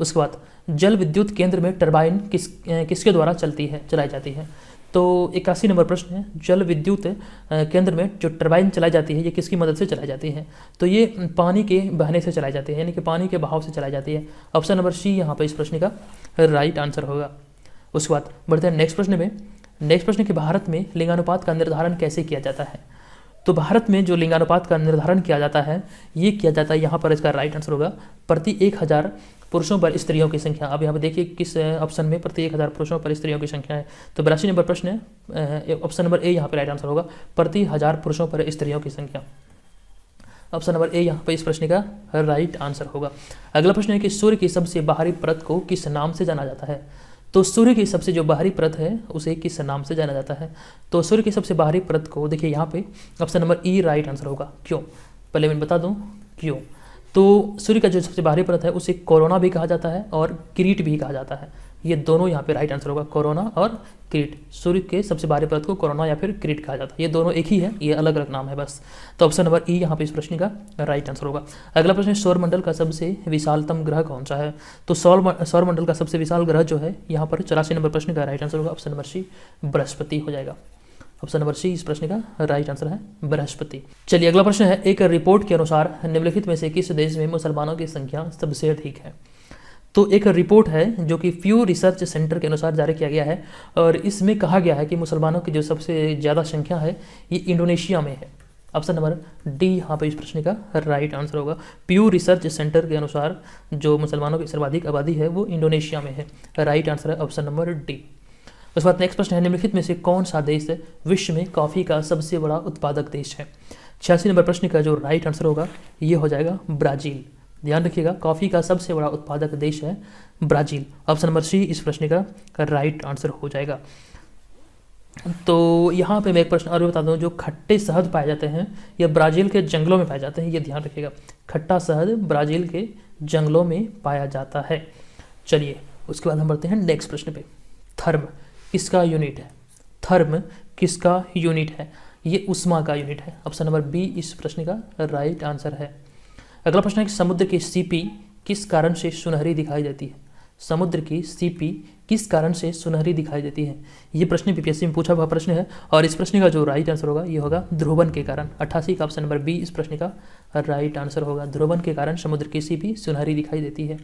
उसके बाद जल विद्युत केंद्र में टरबाइन किसके द्वारा चलाई जाती है? तो 81 नंबर प्रश्न है, जल विद्युत केंद्र में जो टरबाइन चलाई जाती है ये किसकी मदद से चलाई जाती है? तो ये पानी के बहने से चलाई जाती है, यानी कि पानी के बहाव से चलाई जाती है। ऑप्शन नंबर सी यहाँ पे इस प्रश्न का राइट आंसर होगा। उसके बाद बढ़ते हैं नेक्स्ट प्रश्न में। नेक्स्ट प्रश्न कि भारत में लिंगानुपात का निर्धारण कैसे किया जाता है? तो भारत में जो लिंगानुपात का निर्धारण किया जाता है ये किया जाता है, यहाँ पर इसका राइट आंसर होगा प्रति 1000 पुरुषों पर स्त्रियों की संख्या। अब यहाँ पर देखिए किस ऑप्शन में प्रति 1000 पुरुषों पर स्त्रियों की संख्या है। तो 82 नंबर प्रश्न है, ऑप्शन नंबर ए यहाँ पर राइट आंसर होगा प्रति 1000 पुरुषों पर स्त्रियों की संख्या। ऑप्शन नंबर ए यहाँ पर इस प्रश्न का राइट आंसर होगा। अगला प्रश्न है कि सूर्य की सबसे बाहरी परत को किस नाम से जाना जाता है? तो सूर्य की सबसे जो बाहरी परत है उसे किस नाम से जाना जाता है? तो सूर्य की सबसे बाहरी परत को देखिए यहाँ पे ऑप्शन नंबर ई राइट आंसर होगा। क्यों? पहले मैं बता दूं क्यों। तो सूर्य का जो सबसे बाहरी परत है उसे कोरोना भी कहा जाता है और किरीट भी कहा जाता है। ये दोनों यहाँ पे राइट आंसर होगा, कोरोना और किरीट। सूर्य के सबसे बाहरी परत को कोरोना या फिर किरीट कहा जाता है। ये दोनों एक ही है, ये अलग अलग नाम है बस। तो ऑप्शन नंबर ई यहाँ पे इस प्रश्न का राइट आंसर होगा। अगला प्रश्न, सौरमंडल का सबसे विशालतम ग्रह कौन सा है? तो सौरमंडल का सबसे विशाल ग्रह जो है यहाँ पर 84 नंबर प्रश्न का राइट आंसर होगा ऑप्शन नंबर सी, बृहस्पति हो जाएगा। ऑप्शन नंबर सी इस प्रश्न का राइट आंसर है बृहस्पति। चलिए अगला प्रश्न है, एक रिपोर्ट के अनुसार निम्नलिखित में से किस देश में मुसलमानों की संख्या सबसे अधिक है? तो एक रिपोर्ट है जो कि प्यू रिसर्च सेंटर के अनुसार जारी किया गया है और इसमें कहा गया है कि मुसलमानों की जो सबसे ज़्यादा संख्या है ये इंडोनेशिया में है। ऑप्शन नंबर डी यहाँ पर इस प्रश्न का राइट आंसर होगा। प्यू रिसर्च सेंटर के अनुसार जो मुसलमानों की सर्वाधिक आबादी है वो इंडोनेशिया में है। राइट आंसर है ऑप्शन नंबर डी। उसके बाद नेक्स्ट प्रश्न है, निम्नलिखित में से कौन सा देश विश्व में कॉफ़ी का सबसे बड़ा उत्पादक देश है? 86 नंबर प्रश्न का जो राइट आंसर होगा ये हो जाएगा ब्राज़ील। ध्यान रखिएगा, कॉफ़ी का सबसे बड़ा उत्पादक देश है ब्राज़ील। ऑप्शन नंबर सी इस प्रश्न का राइट आंसर हो जाएगा। तो यहाँ पे मैं एक प्रश्न और बता दूँ, जो खट्टे शहद पाए जाते हैं ये ब्राज़ील के जंगलों में पाए जाते हैं, ये ध्यान रखिएगा। खट्टा शहद ब्राज़ील के जंगलों में पाया जाता है। चलिए उसके बाद हम बढ़ते हैं नेक्स्ट प्रश्न पे। थर्म किसका यूनिट है? थर्म किसका यूनिट है? ये उष्मा का यूनिट है। ऑप्शन नंबर बी इस प्रश्न का राइट आंसर है। अगला प्रश्न है कि समुद्र की सीपी किस कारण से सुनहरी दिखाई देती है? समुद्र की सीपी किस कारण से सुनहरी दिखाई देती है? ये प्रश्न बीपीएससी में पूछा हुआ प्रश्न है और इस प्रश्न का जो राइट आंसर होगा ये होगा ध्रुवन के कारण। 88 का ऑप्शन नंबर बी इस प्रश्न का राइट आंसर होगा। ध्रुवन के कारण समुद्र की सीपी सुनहरी दिखाई देती है।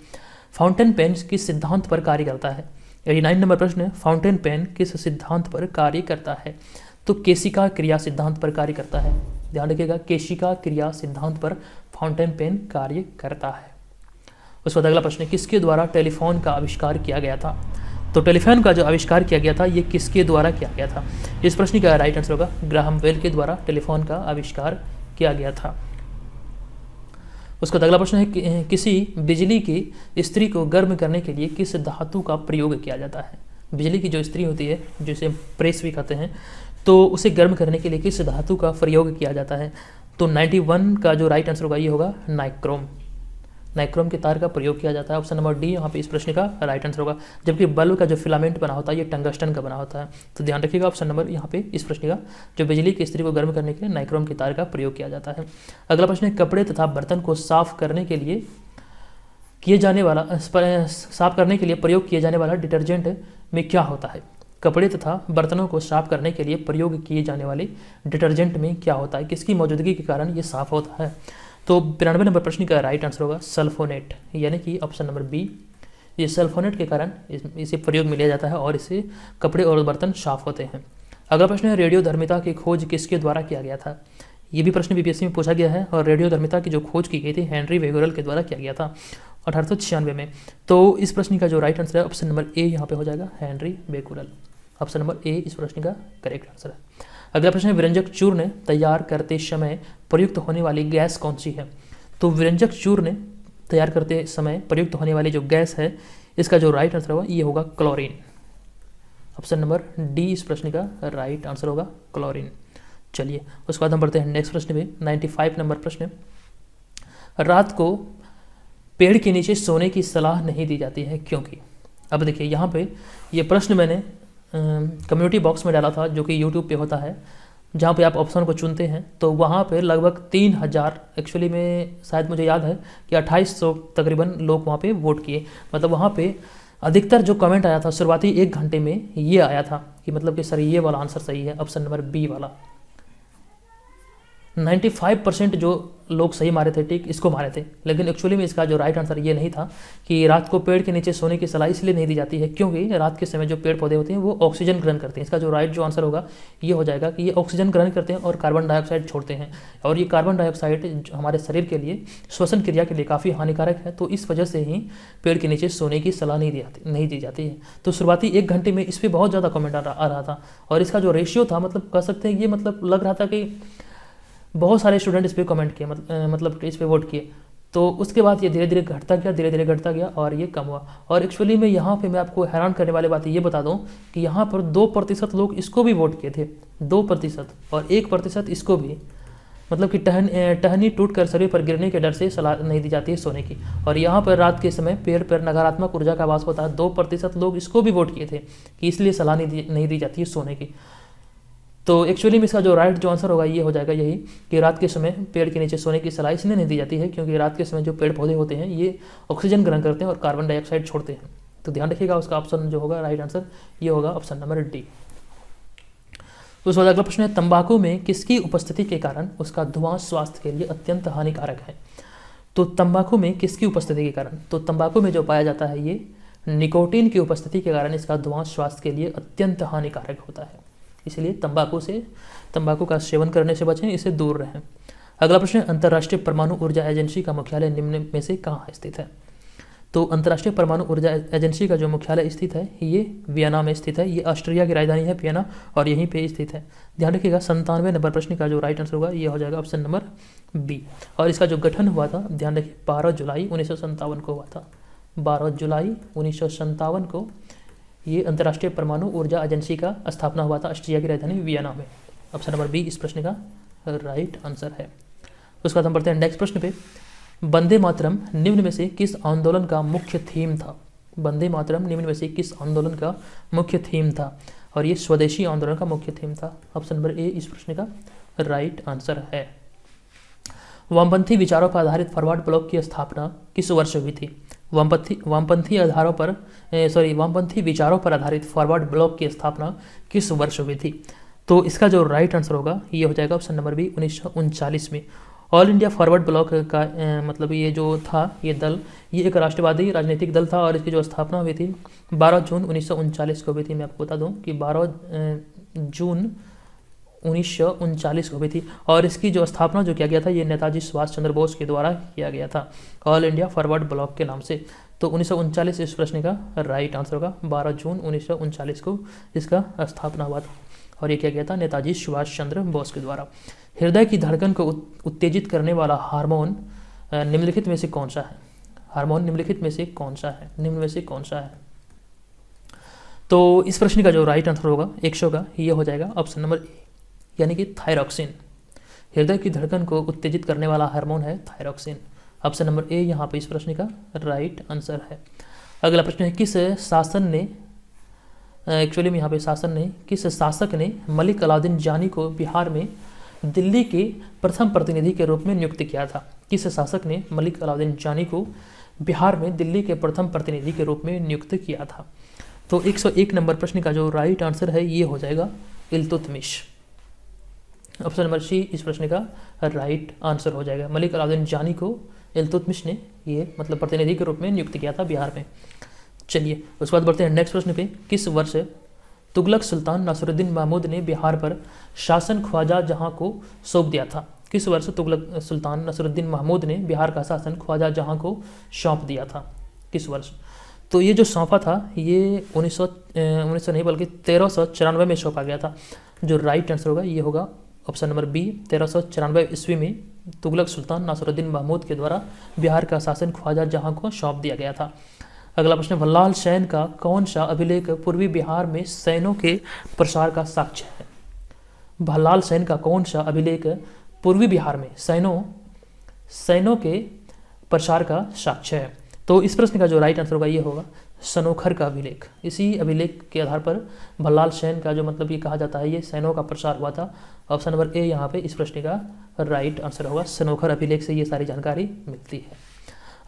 फाउंटेन पेन किस सिद्धांत पर कार्य करता है? 89 नंबर प्रश्न है, फाउंटेन पेन किस सिद्धांत पर कार्य करता है? तो केशिका क्रिया सिद्धांत पर कार्य करता है। ध्यान रखिएगा, केशिका क्रिया सिद्धांत पर फाउंटेन पेन कार्य करता है। उसके बाद अगला प्रश्न है, किसके द्वारा टेलीफोन का आविष्कार किया गया था? तो टेलीफोन का जो आविष्कार किया गया था ये किसके द्वारा किया गया था? इस प्रश्न का राइट आंसर होगा ग्राहम बेल के द्वारा टेलीफोन का आविष्कार किया गया था। उसका अगला प्रश्न है, किसी बिजली की इस्त्री को गर्म करने के लिए किस धातु का प्रयोग किया जाता है? बिजली की जो इस्त्री होती है, जिसे प्रेस भी कहते हैं, तो उसे गर्म करने के लिए किस धातु का प्रयोग किया जाता है? तो 91 का जो राइट आंसर होगा ये होगा नाइक्रोम। नाइक्रोम के तार का प्रयोग किया जाता है। ऑप्शन नंबर डी यहाँ पे इस प्रश्न का राइट आंसर होगा। जबकि बल्ब का जो फिलामेंट बना होता है ये टंगस्टन का बना होता है। तो ध्यान रखिएगा, ऑप्शन नंबर यहाँ पे इस प्रश्न का जो बिजली की इस्त्री को गर्म करने के लिए नाइक्रोम के तार का प्रयोग किया जाता है। अगला प्रश्न है, कपड़े तथा बर्तन को साफ करने के लिए प्रयोग किए जाने वाला डिटर्जेंट में क्या होता है? कपड़े तथा बर्तनों को साफ करने के लिए प्रयोग किए जाने वाले डिटर्जेंट में क्या होता है? किसकी मौजूदगी के कारण ये साफ होता है? तो 92 नंबर प्रश्न का राइट आंसर होगा सल्फोनेट, यानी कि ऑप्शन नंबर बी। ये सल्फोनेट के कारण इसे प्रयोग में लिया जाता है और इससे कपड़े और बर्तन साफ होते हैं। अगला प्रश्न है, रेडियोधर्मिता की खोज किसके द्वारा किया गया था? ये भी प्रश्न बीपीएससी में पूछा गया है और रेडियोधर्मिता की जो खोज की गई थी हेनरी बेगुरल के द्वारा किया गया था 1896 में। तो इस प्रश्न का जो राइट आंसर है ऑप्शन नंबर ए यहाँ पे हो जाएगा हेनरी बेगुरल। ऑप्शन नंबर ए इस प्रश्न का करेक्ट आंसर है। अगला प्रश्न है, व्यंजक चूर्ण तैयार करते समय प्रयुक्त होने वाली गैस कौन सी है? तो व्यंजक चूर्ण तैयार करते समय प्रयुक्त होने वाली जो गैस है इसका जो राइट आंसर होगा ये होगा क्लोरीन। ऑप्शन नंबर डी इस प्रश्न का राइट आंसर होगा क्लोरीन। चलिए उसके बाद हम बढ़ते हैं नेक्स्ट प्रश्न पे। 95 नंबर प्रश्न, रात को पेड़ के नीचे सोने की सलाह नहीं दी जाती है क्योंकि? अब देखिए यहाँ पे ये प्रश्न मैंने कम्युनिटी बॉक्स में डाला था जो कि यूट्यूब पे होता है, जहाँ पे आप ऑप्शन को चुनते हैं। तो वहाँ पे लगभग 3000 एक्चुअली में शायद मुझे याद है कि 2800 तकरीबन लोग वहाँ पे वोट किए। मतलब वहाँ पे अधिकतर जो कमेंट आया था शुरुआती 1 घंटे में ये आया था कि मतलब कि सर ये वाला आंसर सही है, ऑप्शन नंबर बी वाला। 95% जो लोग सही मारे थे, ठीक इसको मारे थे। लेकिन एक्चुअली में इसका जो राइट आंसर ये नहीं था कि रात को पेड़ के नीचे सोने की सलाह इसलिए नहीं दी जाती है क्योंकि रात के समय जो पेड़ पौधे होते हैं वो ऑक्सीजन ग्रहण करते हैं। इसका जो राइट जो आंसर होगा ये हो जाएगा कि ये ऑक्सीजन ग्रहण करते हैं और कार्बन डाइऑक्साइड छोड़ते हैं, और ये कार्बन डाइऑक्साइड हमारे शरीर के लिए श्वसन क्रिया के लिए काफ़ी हानिकारक है। तो इस वजह से ही पेड़ के नीचे सोने की सलाह नहीं दी जाती है। तो शुरुआती 1 घंटे में इस पर बहुत ज़्यादा कमेंट आ रहा था और इसका जो रेशियो था मतलब कह सकते हैं ये मतलब लग रहा था कि बहुत सारे स्टूडेंट इस पर कमेंट किए, मतलब इस पर वोट किए। तो उसके बाद ये धीरे धीरे घटता गया और ये कम हुआ। और एक्चुअली में यहाँ पे मैं आपको हैरान करने वाली बात ये बता दूँ कि यहाँ पर 2% लोग इसको भी वोट किए थे, 2% और 1% इसको भी। मतलब कि टहनी टूट कर शरीर पर गिरने के डर से सलाह नहीं दी जाती है सोने की। और यहाँ पर रात के समय पेड़ पर नकारात्मक ऊर्जा का वास होता है। 2% लोग इसको भी वोट किए थे कि इसलिए सलाह नहीं दी जाती है सोने की। तो एक्चुअली में इसका जो राइट जो आंसर होगा ये हो जाएगा यही कि रात के समय पेड़ के नीचे सोने की सलाह इसलिए नहीं दी जाती है क्योंकि रात के समय जो पेड़ पौधे होते हैं ये ऑक्सीजन ग्रहण करते हैं और कार्बन डाइऑक्साइड छोड़ते हैं। तो ध्यान रखिएगा, उसका ऑप्शन जो होगा राइट आंसर ये होगा ऑप्शन नंबर डी। उसके बाद अगला प्रश्न है, तंबाकू में किसकी उपस्थिति के कारण उसका धुआं स्वास्थ्य के लिए अत्यंत हानिकारक है? तो तंबाकू में किसकी उपस्थिति के कारण? तो तंबाकू में जो पाया जाता है ये निकोटीन की उपस्थिति के कारण इसका धुआं स्वास्थ्य के लिए अत्यंत हानिकारक होता है। इसलिए तंबाकू का सेवन करने से बचें, इससे दूर रहें। अगला प्रश्न है, अंतर्राष्ट्रीय परमाणु ऊर्जा एजेंसी का मुख्यालय निम्न में से कहाँ स्थित है? तो अंतर्राष्ट्रीय परमाणु ऊर्जा एजेंसी का जो मुख्यालय स्थित है ये वियना में स्थित है। ये ऑस्ट्रिया की राजधानी है वियना और यहीं पे स्थित है। ध्यान रखिएगा, 97 नंबर प्रश्न का जो राइट आंसर होगा ये हो जाएगा ऑप्शन नंबर बी। और इसका जो गठन हुआ था ध्यान रखिए 12 जुलाई 1957 को हुआ था। 12 जुलाई 1957 को ये अंतर्राष्ट्रीय परमाणु ऊर्जा एजेंसी का स्थापना हुआ था ऑस्ट्रिया की राजधानी वियना में। ऑप्शन नंबर बी इस प्रश्न का राइट आंसर है। उसके बाद हम बढ़ते हैं नेक्स्ट प्रश्न पे। वंदे मातरम निम्न में से किस आंदोलन का मुख्य थीम था? वंदे मातरम निम्न में से किस आंदोलन का मुख्य थीम था? और ये स्वदेशी आंदोलन का मुख्य थीम था। ऑप्शन नंबर ए इस प्रश्न का राइट आंसर है। वामपंथी विचारों पर आधारित फॉरवर्ड ब्लॉक की स्थापना किस वर्ष हुई थी? वामपंथी विचारों पर आधारित फॉरवर्ड ब्लॉक की स्थापना किस वर्ष हुई थी? तो इसका जो राइट आंसर होगा ये हो जाएगा ऑप्शन नंबर बी 1939 में। ऑल इंडिया फॉरवर्ड ब्लॉक का मतलब ये जो था ये दल, ये एक राष्ट्रवादी राजनीतिक दल था और इसकी जो स्थापना हुई थी 12 जून 1939 को हुई थी। मैं आपको बता दूं कि 12 जून 1939 को हुई थी और इसकी जो स्थापना जो किया गया था ये नेताजी सुभाष चंद्र बोस के द्वारा किया गया था, ऑल इंडिया फॉरवर्ड ब्लॉक के नाम से। तो 1939 इस प्रश्न का राइट आंसर होगा। 12 जून 1939 को इसका स्थापना हुआ था और ये किया गया था नेताजी सुभाष चंद्र बोस के द्वारा। हृदय की धड़कन को उत्तेजित करने वाला हार्मोन निम्नलिखित में से कौन सा है? हार्मोन निम्नलिखित में से कौन सा है? निम्न में से कौन सा है? तो इस प्रश्न का जो राइट आंसर होगा 100 का ये हो जाएगा ऑप्शन नंबर ए, यानी कि थायरॉक्सिन। हृदय की धड़कन को उत्तेजित करने वाला हार्मोन है थायरॉक्सिन। ऑप्शन नंबर ए यहाँ पे इस प्रश्न का राइट आंसर है। अगला प्रश्न है किस शासन ने एक्चुअली में यहाँ पे शासन ने किस शासक ने मलिक अलाउद्दीन जानी को बिहार में दिल्ली के प्रथम प्रतिनिधि के रूप में नियुक्त किया था? किस शासक ने मलिक अलाउद्दीन जानी को बिहार में दिल्ली के प्रथम प्रतिनिधि के रूप में नियुक्त किया था? तो 101 नंबर प्रश्न का जो राइट आंसर है ये हो जाएगा इल्तुतमिश। ऑप्शन नंबर सी इस प्रश्न का राइट आंसर हो जाएगा। मलिक अलाउद्दीन जानी को इल्तुतमिश ने ये मतलब प्रतिनिधि के रूप में नियुक्त किया था बिहार में। चलिए उसके बाद बढ़ते हैं नेक्स्ट प्रश्न पे। किस वर्ष तुगलक सुल्तान नासिरुद्दीन महमूद ने बिहार पर शासन ख्वाजा जहां को सौंप दिया था? किस वर्ष तुगलक सुल्तान नासिरुद्दीन महमूद ने बिहार का शासन ख्वाजा जहां को सौंप दिया था? किस वर्ष? तो ये जो सौंपा था ये 1900 नहीं बल्कि 1394 में सौंपा गया था। जो राइट आंसर होगा ये होगा ऑप्शन नंबर बी, 1394 ईस्वी में तुगलक सुल्तान नासिरुद्दीन महमूद के द्वारा बिहार का शासन ख्वाजा जहां को सौंप दिया गया था। अगला प्रश्न, भल्लाल सेन का कौन सा अभिलेख पूर्वी बिहार में सैनों के प्रसार का साक्ष्य है? भल्लाल सेन का कौन सा अभिलेख पूर्वी बिहार में सैनों के प्रसार का साक्ष्य है? तो इस प्रश्न का जो राइट आंसर होगा ये होगा सनोखर का अभिलेख। इसी अभिलेख के आधार पर भल्लाल सेन का जो मतलब ये कहा जाता है ये सैनों का प्रसार हुआ था। ऑप्शन नंबर ए यहाँ पे इस प्रश्न का राइट आंसर होगा। सनोखर अभिलेख से ये सारी जानकारी मिलती है।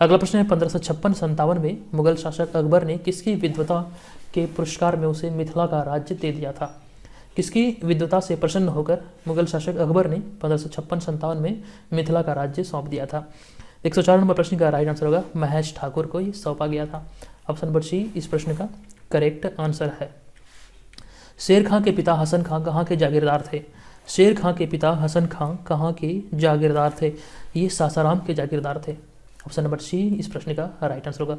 अगला प्रश्न है 1556-57 में मुगल शासक अकबर ने किसकी विद्वता के पुरस्कार में उसे मिथिला का राज्य दे दिया था? किसकी विद्वता से प्रसन्न होकर मुगल शासक अकबर ने 1556-57 में मिथिला का राज्य सौंप दिया था? 104 नंबर प्रश्न का राइट आंसर होगा महेश ठाकुर को ये सौंपा गया था। ऑप्शन नंबर सी इस प्रश्न का करेक्ट आंसर है। शेर खां के पिता हसन खां कहाँ के जागीरदार थे? शेर खां के पिता हसन खां कहाँ के जागीरदार थे? ये सासाराम के जागीरदार थे। ऑप्शन नंबर सी इस प्रश्न का राइट आंसर होगा।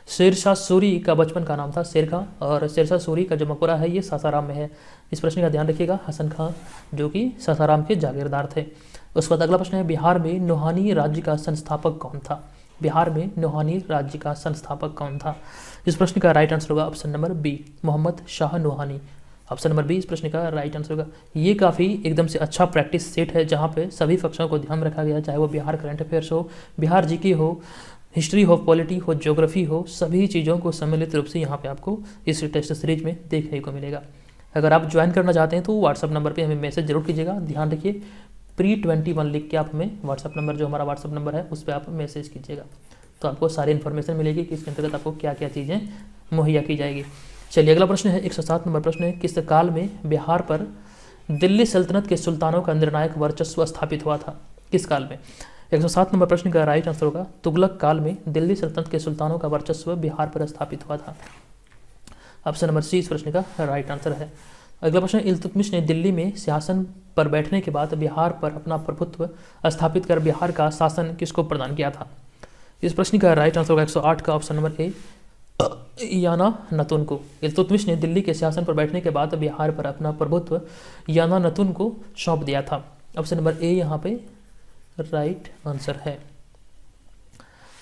शेरशाह सूरी का बचपन का नाम था शेर खां और शेरशाह सूरी का जो मकबरा है ये सासाराम में है। इस प्रश्न का ध्यान रखिएगा। हसन खां जो कि सासाराम के जागीरदार थे। उसके बाद अगला प्रश्न है बिहार में नोहानी राज्य का संस्थापक कौन था? बिहार में नोहानी राज्य का संस्थापक कौन था? इस प्रश्न का राइट आंसर होगा option number B, Mohammad Shah Nohani. Option number B इस प्रश्न का राइट आंसर होगा। ये काफ़ी एकदम से अच्छा प्रैक्टिस सेट है जहाँ पे सभी पक्षों को ध्यान रखा गया, चाहे वो बिहार करंट अफेयर्स हो, बिहार जीके हो, हिस्ट्री हो, पॉलिटी हो, ज्योग्राफी हो, सभी चीज़ों को सम्मिलित रूप से यहाँ पे आपको इस टेस्ट सीरीज में देखने को मिलेगा। अगर आप ज्वाइन करना चाहते हैं तो व्हाट्सअप नंबर पर हमें मैसेज जरूर कीजिएगा। ध्यान रखिए pre-21 लिख के आप हमें व्हाट्सअप नंबर जो हमारा व्हाट्सअप नंबर है उस पर आप मैसेज कीजिएगा, तो आपको सारी इन्फॉर्मेशन मिलेगी कि इसके अंतर्गत आपको क्या क्या चीज़ें मुहैया की जाएगी। चलिए अगला प्रश्न है 107 नंबर प्रश्न है किस काल में बिहार पर दिल्ली सल्तनत के सुल्तानों का निर्णायक वर्चस्व स्थापित हुआ था? किस काल में? 107 नंबर प्रश्न का राइट आंसर होगा तुगलक काल में दिल्ली सल्तनत के सुल्तानों का वर्चस्व बिहार पर स्थापित हुआ था। ऑप्शन नंबर सी इस प्रश्न का राइट आंसर है। अगला प्रश्न, इल्तुतमिश ने दिल्ली में सिंहासन पर बैठने के बाद बिहार पर अपना प्रभुत्व स्थापित कर बिहार का शासन किसको प्रदान किया था? इस प्रश्न का राइट आंसर होगा 108 का ऑप्शन नंबर ए, याना नतुन को। इल्तुतमिश ने दिल्ली के सिंहासन पर बैठने के बाद बिहार पर अपना प्रभुत्व याना नतुन को सौंप दिया था। ऑप्शन नंबर ए यहाँ पे राइट आंसर है।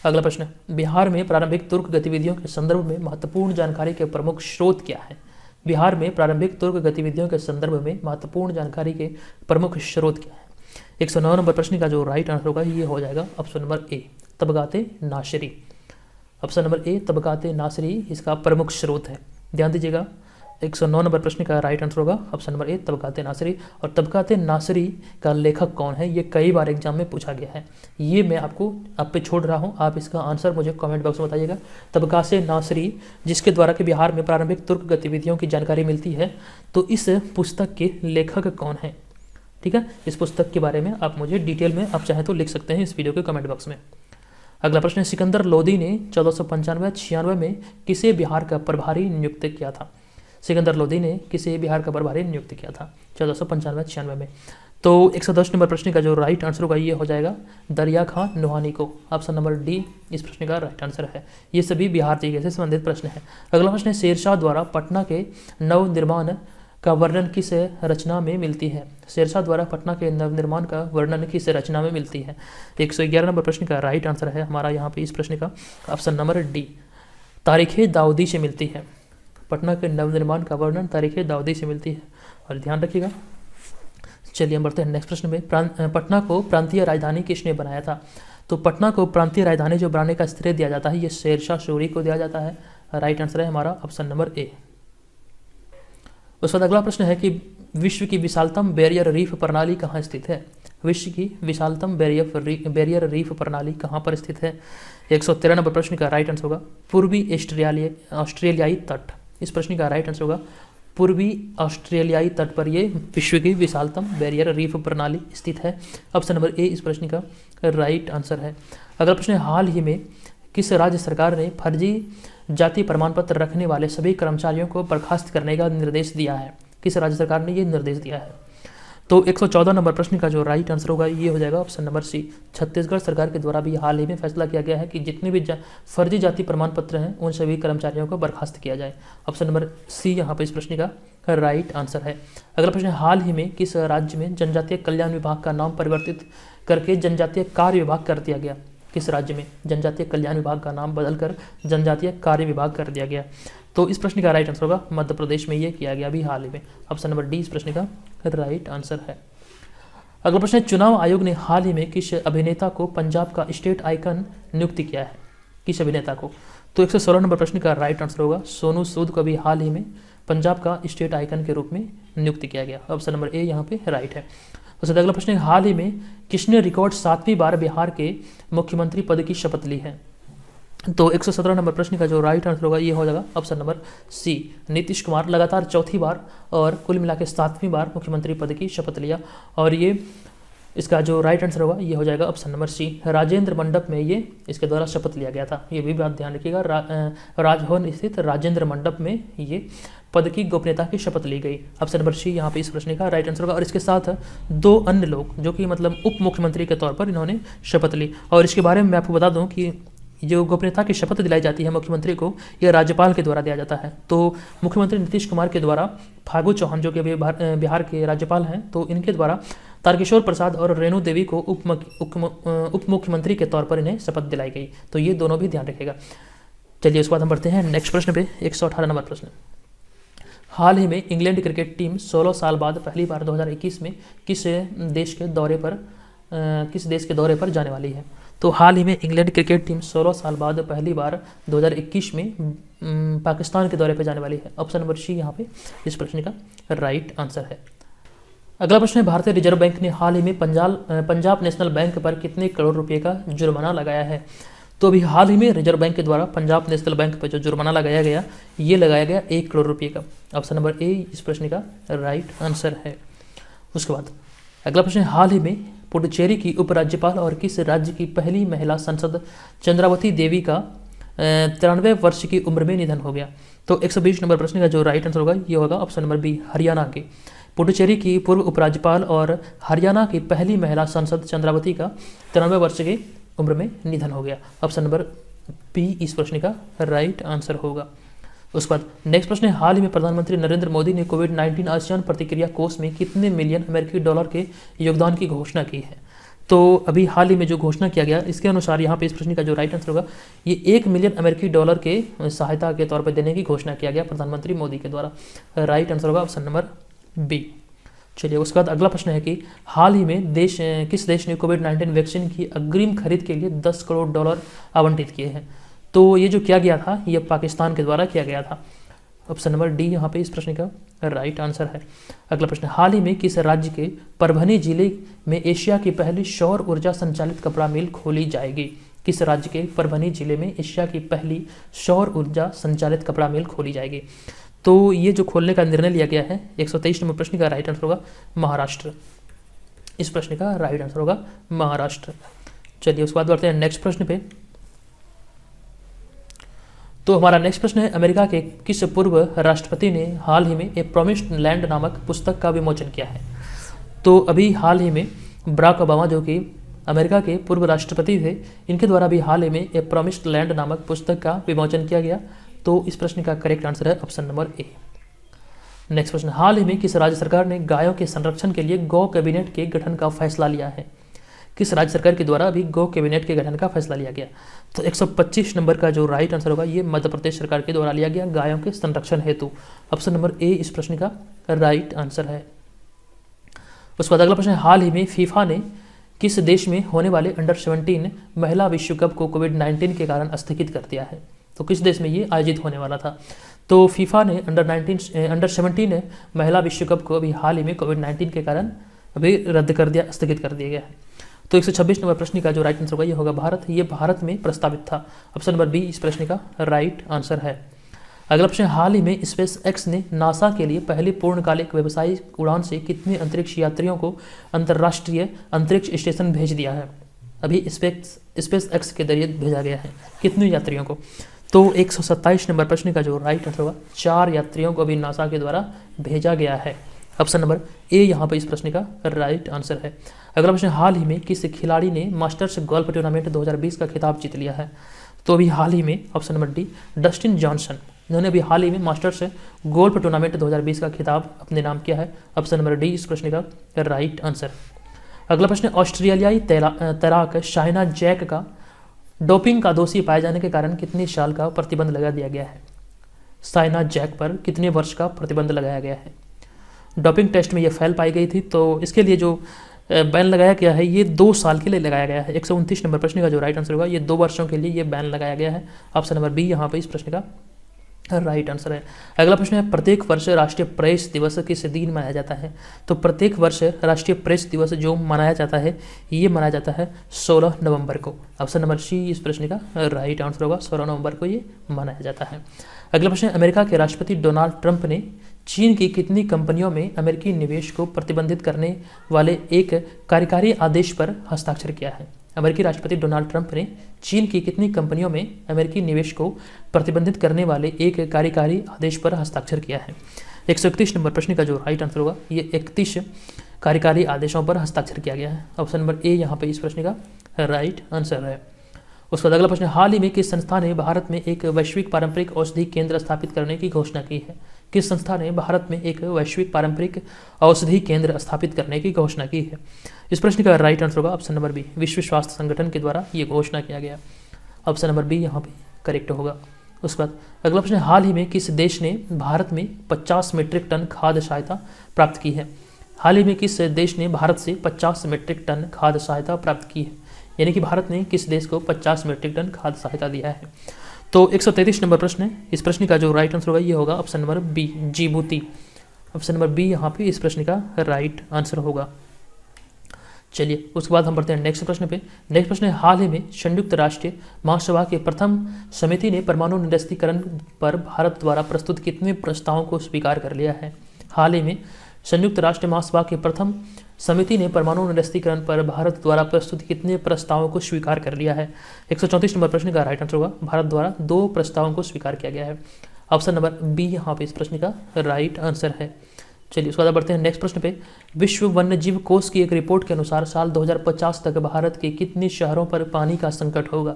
अगला प्रश्न, बिहार में प्रारंभिक तुर्क गतिविधियों के संदर्भ में महत्वपूर्ण जानकारी के प्रमुख स्रोत क्या है? बिहार में प्रारंभिक तुर्क गतिविधियों के संदर्भ में महत्वपूर्ण जानकारी के प्रमुख स्रोत क्या है? 109 नंबर प्रश्न का जो राइट आंसर होगा ये हो जाएगा option number A, Tabaqate Nasiri. Option number A Tabaqate Nasiri इसका प्रमुख स्रोत है। ध्यान दीजिएगा 109 नंबर प्रश्न का राइट आंसर होगा option number A, Tabaqate Nasiri. और तबकाते नासिरी का लेखक कौन है ये कई बार एग्जाम में पूछा गया है। ये मैं आपको आप पे छोड़ रहा हूँ, आप इसका आंसर मुझे कमेंट बॉक्स में बताइएगा। तबकाते नासिरी जिसके द्वारा कि बिहार में प्रारंभिक तुर्क गतिविधियों की जानकारी मिलती है, तो इस पुस्तक के लेखक कौन है? ठीक है। इस पुस्तक के बारे में आप मुझे डिटेल में आप चाहें तो लिख सकते हैं इस वीडियो के कमेंट बॉक्स में। अगला प्रश्न है, सिकंदर लोदी ने 1495-96 में किसे बिहार का प्रभारी नियुक्त किया था? सिकंदर लोदी ने किसे बिहार का प्रभारी नियुक्त किया था 1495-96 में? तो 110 नंबर प्रश्न का जो राइट आंसर होगा ये हो जाएगा दरिया खां नुहानी को। ऑप्शन नंबर डी इस प्रश्न का राइट आंसर है। ये सभी बिहार जिले से संबंधित प्रश्न है। अगला प्रश्न है, शेरशाह द्वारा पटना के नवनिर्माण का वर्णन किस रचना में मिलती है? शेरशाह द्वारा पटना के नवनिर्माण का वर्णन किस रचना में मिलती है? 111 नंबर प्रश्न का राइट आंसर है हमारा यहाँ पे इस प्रश्न का ऑप्शन नंबर डी, तारीख़ दाऊदी से मिलती है। पटना के नवनिर्माण का वर्णन तारीख़ दाऊदी से मिलती है, और ध्यान रखिएगा। चलिए हम बढ़ते हैं नेक्स्ट प्रश्न में। पटना को प्रांतीय राजधानी किसने बनाया था? तो पटना को प्रांतीय राजधानी जो बनाने का श्रेय दिया जाता है ये शेरशाह सूरी को दिया जाता है। राइट आंसर है हमारा ऑप्शन नंबर ए। उसके बाद अगला प्रश्न है कि विश्व की विशालतम बैरियर रीफ प्रणाली कहाँ स्थित है? विश्व की विशालतम बैरियर रीफ प्रणाली कहाँ पर स्थित है? 113 नंबर प्रश्न का राइट आंसर होगा पूर्वी ऑस्ट्रेलियाई तट। इस प्रश्न का राइट आंसर होगा पूर्वी ऑस्ट्रेलियाई तट पर ये विश्व की विशालतम बैरियर रीफ प्रणाली स्थित है। ऑप्शन नंबर ए इस प्रश्न का राइट आंसर है। अगला प्रश्न है, हाल ही में किस राज्य सरकार ने फर्जी जाति प्रमाण पत्र रखने वाले सभी कर्मचारियों को बर्खास्त करने का निर्देश दिया है? किस राज्य सरकार ने ये निर्देश दिया है? तो 114 नंबर प्रश्न का जो राइट आंसर होगा ये हो जाएगा ऑप्शन नंबर सी। छत्तीसगढ़ सरकार के द्वारा भी हाल ही में फैसला किया गया है कि जितने भी फर्जी जाति प्रमाण पत्र हैं उन सभी कर्मचारियों को बर्खास्त किया जाए। ऑप्शन नंबर सी यहाँ पर इस प्रश्न का राइट आंसर है। अगला प्रश्न है, हाल ही में किस राज्य में जनजातीय कल्याण विभाग का नाम परिवर्तित करके जनजातीय कार्य विभाग कर दिया गया? किस राज्य में जनजातीय कल्याण विभाग का नाम बदलकर जनजातीय कार्य विभाग कर दिया गया? तो इस प्रश्न का राइट आंसर होगा मध्य प्रदेश में ये किया गया अभी हाल ही में। ऑप्शन नंबर डी इस प्रश्न का राइट आंसर है। अगला प्रश्न है, चुनाव आयोग ने हाल ही में किस अभिनेता को पंजाब का स्टेट आइकन नियुक्त किया है? किस अभिनेता को? तो 116 नंबर प्रश्न का राइट आंसर होगा सोनू सूद को भी हाल ही में पंजाब का स्टेट आइकन के रूप में नियुक्त किया गया। ऑप्शन नंबर ए यहाँ पे राइट है। उसके अगला प्रश्न है, हाल ही में किसने रिकॉर्ड 7वीं बार बिहार के मुख्यमंत्री पद की शपथ ली है? तो 117 नंबर प्रश्न का जो राइट आंसर होगा ये हो जाएगा option number C, Nitish Kumar लगातार चौथी बार और कुल मिला के 7वीं बार मुख्यमंत्री पद की शपथ लिया। और ये इसका जो राइट आंसर होगा ये हो जाएगा ऑप्शन नंबर सी, राजेंद्र मंडप में ये इसके द्वारा शपथ लिया गया था। ये भी बात ध्यान रखिएगा, राजभवन स्थित राजेंद्र मंडप में ये पद की गोपनीयता की शपथ ली गई। ऑप्शन नंबर सी यहाँ पे इस प्रश्न का राइट आंसर होगा। और इसके साथ 2 अन्य लोग जो कि मतलब उप मुख्यमंत्री के तौर पर इन्होंने शपथ ली। और इसके बारे में मैं आपको बता दूं कि जो गोपनीयता की शपथ दिलाई जाती है मुख्यमंत्री को, यह राज्यपाल के द्वारा दिया जाता है। तो मुख्यमंत्री नीतीश कुमार के द्वारा फागू चौहान जो कि अभी बिहार के राज्यपाल हैं, तो इनके द्वारा तारकिशोर प्रसाद और रेणु देवी को उप मुख्यमंत्री के तौर पर इन्हें शपथ दिलाई गई। तो ये दोनों भी ध्यान रखिएगा। चलिए उसके बाद हम बढ़ते हैं नेक्स्ट प्रश्न पे। 118 नंबर प्रश्न, हाल ही में इंग्लैंड क्रिकेट टीम 16 साल बाद पहली बार 2021 में किस देश के दौरे पर जाने वाली है? तो हाल ही में इंग्लैंड क्रिकेट टीम 16 साल बाद पहली बार 2021 में पाकिस्तान के दौरे पर जाने वाली है। ऑप्शन नंबर सी यहाँ पे इस प्रश्न का राइट आंसर है। अगला प्रश्न है, भारतीय रिजर्व बैंक ने हाल ही में पंजाब नेशनल बैंक पर कितने करोड़ रुपए का जुर्माना लगाया है? तो अभी हाल ही में रिजर्व बैंक के द्वारा पंजाब नेशनल बैंक पर जो जुर्माना लगाया गया ये लगाया गया 1 करोड़ रुपये का। ऑप्शन नंबर ए इस प्रश्न का राइट आंसर है। उसके बाद अगला प्रश्न है, हाल ही में पुडुचेरी की उपराज्यपाल और किस राज्य की पहली महिला सांसद चंद्रावती देवी का 93 वर्ष की उम्र में निधन हो गया? तो 120 नंबर प्रश्न का जो राइट आंसर होगा ये होगा ऑप्शन नंबर बी, हरियाणा के। पुडुचेरी की पूर्व उपराज्यपाल और हरियाणा की पहली महिला सांसद चंद्रावती का 93 वर्ष की उम्र में निधन हो गया। ऑप्शन नंबर बी इस प्रश्न का राइट आंसर होगा। उसके बाद नेक्स्ट प्रश्न है, हाल ही में प्रधानमंत्री नरेंद्र मोदी ने कोविड-19 आसियान प्रतिक्रिया कोष में कितने मिलियन अमेरिकी डॉलर के योगदान की घोषणा की है? तो अभी हाल ही में जो घोषणा किया गया इसके अनुसार यहाँ पे इस प्रश्न का जो राइट आंसर होगा ये 1 मिलियन अमेरिकी डॉलर के सहायता के तौर पर देने की घोषणा किया गया प्रधानमंत्री मोदी के द्वारा। राइट आंसर होगा ऑप्शन नंबर बी। चलिए उसके बाद अगला प्रश्न है कि हाल ही में किस देश ने कोविड-19 वैक्सीन की अग्रिम खरीद के लिए 10 करोड़ डॉलर आवंटित किए हैं? तो ये जो किया गया था ये पाकिस्तान के द्वारा किया गया था। ऑप्शन नंबर डी यहाँ पे इस प्रश्न का राइट आंसर है। अगला प्रश्न, हाल ही में किस राज्य के परभनी जिले में एशिया की पहली सौर ऊर्जा संचालित कपड़ा मिल खोली जाएगी? किस राज्य के परभनी जिले में एशिया की पहली सौर ऊर्जा संचालित कपड़ा मिल खोली जाएगी? तो ये जो खोलने का निर्णय लिया गया है 123 नंबर प्रश्न का राइट आंसर होगा महाराष्ट्र। इस प्रश्न का राइट आंसर होगा महाराष्ट्र। चलिए उसके बाद बढ़ते हैं नेक्स्ट प्रश्न पे। तो हमारा नेक्स्ट प्रश्न है, अमेरिका के किस पूर्व राष्ट्रपति ने हाल ही में ए प्रॉमिस्ड लैंड नामक पुस्तक का विमोचन किया है? तो अभी हाल ही में बराक ओबामा जो कि अमेरिका के पूर्व राष्ट्रपति थे, इनके द्वारा भी हाल ही में ए प्रॉमिस्ड लैंड नामक पुस्तक का विमोचन किया गया। तो इस प्रश्न का करेक्ट आंसर है ऑप्शन नंबर ए। नेक्स्ट प्रश्न, हाल ही में किस राज्य सरकार ने गायों के संरक्षण के लिए गौ कैबिनेट के गठन का फैसला लिया है? किस राज्य सरकार के द्वारा अभी गौ कैबिनेट के गठन का फैसला लिया गया? तो 125 नंबर का जो राइट आंसर होगा ये मध्य प्रदेश सरकार के द्वारा लिया गया गायों के संरक्षण हेतु। ऑप्शन नंबर ए इस प्रश्न का राइट आंसर है। उसके बाद अगला प्रश्न है, हाल ही में फीफा ने किस देश में होने वाले अंडर 17 महिला विश्व कप को कोविड-19 के कारण स्थगित कर दिया है? तो किस देश में ये आयोजित होने वाला था? तो फीफा ने अंडर 17 महिला विश्व कप को अभी हाल ही में कोविड-19 के कारण अभी रद्द कर दिया, स्थगित कर दिया गया है। तो 126 नंबर प्रश्न का जो राइट आंसर होगा ये होगा भारत। ये भारत में प्रस्तावित था। ऑप्शन नंबर बी इस प्रश्न का राइट आंसर है। अगला प्रश्न, हाल ही में स्पेस एक्स ने नासा के लिए पहली पूर्णकालिक व्यावसायिक उड़ान से कितने अंतरिक्ष यात्रियों को अंतर्राष्ट्रीय अंतरिक्ष स्टेशन भेज दिया है? अभी स्पेस एक्स के जरिए भेजा गया है कितने यात्रियों को? तो 127 नंबर प्रश्न का जो राइट आंसर होगा 4 यात्रियों को अभी नासा के द्वारा भेजा गया है। ऑप्शन नंबर ए यहाँ पर इस प्रश्न का राइट आंसर है। अगला प्रश्न, हाल ही में किस खिलाड़ी ने मास्टर्स गोल्फ टूर्नामेंट 2020 का खिताब जीत लिया है? तो अभी हाल ही में option number D Dustin Johnson, इन्होंने अभी हाल ही में मास्टर्स गोल्फ टूर्नामेंट 2020 का खिताब अपने नाम किया है। ऑप्शन नंबर डी इस प्रश्न का राइट आंसर। अगला प्रश्न, ऑस्ट्रेलियाई तैराक शाइना जैक का डोपिंग का दोषी पाए जाने के कारण कितने साल का प्रतिबंध लगा दिया गया है? शाइना जैक पर कितने वर्ष का प्रतिबंध लगाया गया है? डोपिंग टेस्ट में ये फेल पाई गई थी, तो इसके लिए जो बैन लगाया गया है ये 2 साल के लिए लगाया गया है। 129 नंबर प्रश्न का जो राइट आंसर होगा ये 2 वर्षों के लिए ये बैन लगाया गया है। ऑप्शन नंबर बी यहाँ पे इस प्रश्न का राइट आंसर है। अगला प्रश्न है, प्रत्येक वर्ष राष्ट्रीय प्रेस दिवस किस दिन मनाया जाता है? तो प्रत्येक वर्ष राष्ट्रीय प्रेस दिवस जो मनाया जाता है ये मनाया जाता है 16 नवंबर को। ऑप्शन नंबर सी इस प्रश्न का राइट आंसर होगा, 16 नवंबर को ये मनाया जाता है। अगला प्रश्न, अमेरिका के राष्ट्रपति डोनाल्ड ट्रंप ने चीन की कितनी कंपनियों में अमेरिकी निवेश को प्रतिबंधित करने वाले एक कार्यकारी आदेश पर हस्ताक्षर किया है? अमेरिकी राष्ट्रपति डोनाल्ड ट्रंप ने चीन की कितनी कंपनियों में अमेरिकी निवेश को प्रतिबंधित करने वाले एक कार्यकारी आदेश पर हस्ताक्षर किया है? 131 नंबर प्रश्न का जो राइट आंसर होगा ये 31 कार्यकारी आदेशों पर हस्ताक्षर किया गया है। ऑप्शन नंबर ए यहाँ पे इस प्रश्न का राइट आंसर है। उसके बाद अगला प्रश्न, हाल ही में किस संस्था ने भारत में एक वैश्विक पारंपरिक औषधि केंद्र स्थापित करने की घोषणा की है? किस संस्था ने भारत में एक वैश्विक पारंपरिक औषधि केंद्र स्थापित करने की घोषणा की है? इस प्रश्न का राइट आंसर होगा ऑप्शन नंबर बी, विश्व स्वास्थ्य संगठन के द्वारा ये घोषणा किया गया। ऑप्शन नंबर बी यहाँ पे करेक्ट होगा। उसके बाद अगला प्रश्न, हाल ही में किस देश ने भारत में 50 मीट्रिक टन खाद्य सहायता प्राप्त की है? हाल ही में किस देश ने भारत से 50 मीट्रिक टन खाद्य सहायता प्राप्त की है? यानी कि भारत ने किस देश को 50 मीट्रिक टन खाद्य सहायता दिया है? तो 133 नंबर प्रश्न है। इस प्रश्न का जो राइट आंसर होगा ये होगा option number B, Djibouti. Option number B यहाँ पे इस प्रश्न का राइट आंसर होगा। चलिए उसके बाद हम बढ़ते हैं नेक्स्ट प्रश्न पे। नेक्स्ट प्रश्न है, हाल ही में संयुक्त राष्ट्र महासभा के प्रथम समिति ने परमाणु निरस्त्रीकरण पर भारत द्वारा प्रस्तुत कितने प्रस्तावों को स्वीकार कर लिया है? हाल ही में संयुक्त राष्ट्र महासभा के प्रथम समिति ने परमाणु निरस्त्रीकरण पर भारत द्वारा प्रस्तुत कितने प्रस्तावों को स्वीकार कर लिया है? 134 नंबर प्रश्न का राइट आंसर होगा भारत द्वारा 2 प्रस्तावों को स्वीकार किया गया है। ऑप्शन नंबर बी यहाँ पे इस प्रश्न का राइट आंसर है। चलिए उसके बाद बढ़ते हैं नेक्स्ट प्रश्न पे। विश्व वन्यजीव कोष की एक रिपोर्ट के अनुसार साल 2050 तक भारत के कितने शहरों पर पानी का संकट होगा?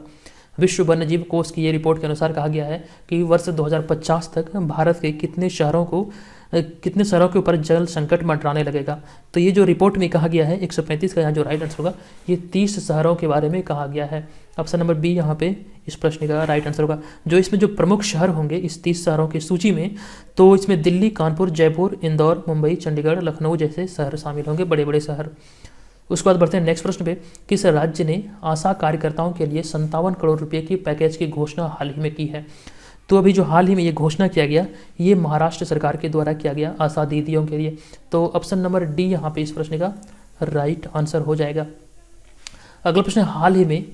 विश्व वन्यजीव कोष की ये रिपोर्ट के अनुसार कहा गया है कि वर्ष 2050 तक भारत के कितने शहरों के ऊपर जल संकट मंडराने लगेगा। तो ये जो रिपोर्ट में कहा गया है 135 का यहाँ जो राइट आंसर होगा ये 30 शहरों के बारे में कहा गया है। ऑप्शन नंबर बी यहाँ पे इस प्रश्न का राइट आंसर होगा। जो इसमें जो प्रमुख शहर होंगे इस 30 शहरों की सूची में, तो इसमें दिल्ली, कानपुर, जयपुर, इंदौर, मुंबई, चंडीगढ़, लखनऊ जैसे शहर शामिल होंगे, बड़े बड़े शहर। उसके बाद बढ़ते हैं नेक्स्ट प्रश्न पे। किस राज्य ने आशा कार्यकर्ताओं के लिए 57 करोड़ रुपए की पैकेज की घोषणा हाल ही में की है? तो अभी जो हाल ही में ये घोषणा किया गया ये महाराष्ट्र सरकार के द्वारा किया गया आशा दीदियों के लिए। तो ऑप्शन नंबर डी यहाँ पे इस प्रश्न का राइट आंसर हो जाएगा। अगला प्रश्न, हाल ही में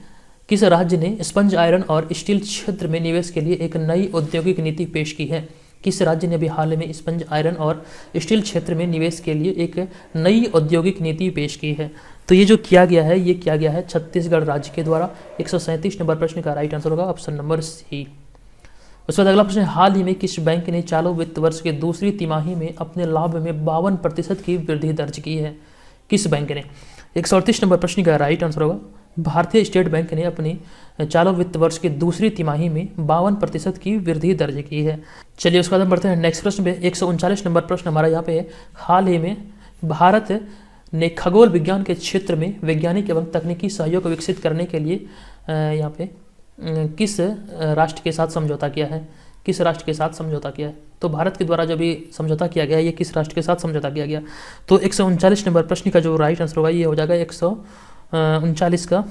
किस राज्य ने स्पंज आयरन और स्टील क्षेत्र में निवेश के लिए एक नई औद्योगिक नीति पेश की है? किस राज्य ने अभी हाल में स्पंज आयरन और स्टील क्षेत्र में निवेश के लिए एक नई औद्योगिक नीति पेश की है? तो ये जो किया गया है, ये किया गया है छत्तीसगढ़ राज्य के द्वारा। 137 नंबर प्रश्न का राइट आंसर होगा ऑप्शन नंबर सी। उसके बाद अगला प्रश्न है, हाल ही में किस बैंक ने चालू वित्त वर्ष के दूसरी तिमाही में अपने लाभ में 52% की वृद्धि दर्ज की है? किस बैंक ने? 138 नंबर प्रश्न का राइट आंसर होगा भारतीय स्टेट बैंक ने अपनी चालू वित्त वर्ष की दूसरी तिमाही में 52% की वृद्धि दर्ज की है। चलिए उसके बाद हम बढ़ते हैं नेक्स्ट प्रश्न पे। 139 नंबर प्रश्न हमारा यहाँ पे है, हाल ही में भारत ने खगोल विज्ञान के क्षेत्र में वैज्ञानिक एवं तकनीकी सहयोग विकसित करने के लिए यहाँ पे किस राष्ट्र के साथ समझौता किया है? किस राष्ट्र के साथ समझौता किया है? तो भारत के द्वारा जो भी समझौता किया गया है, ये किस राष्ट्र के साथ समझौता किया गया? तो 139 नंबर प्रश्न का जो राइट आंसर होगा ये हो जाएगा 139 का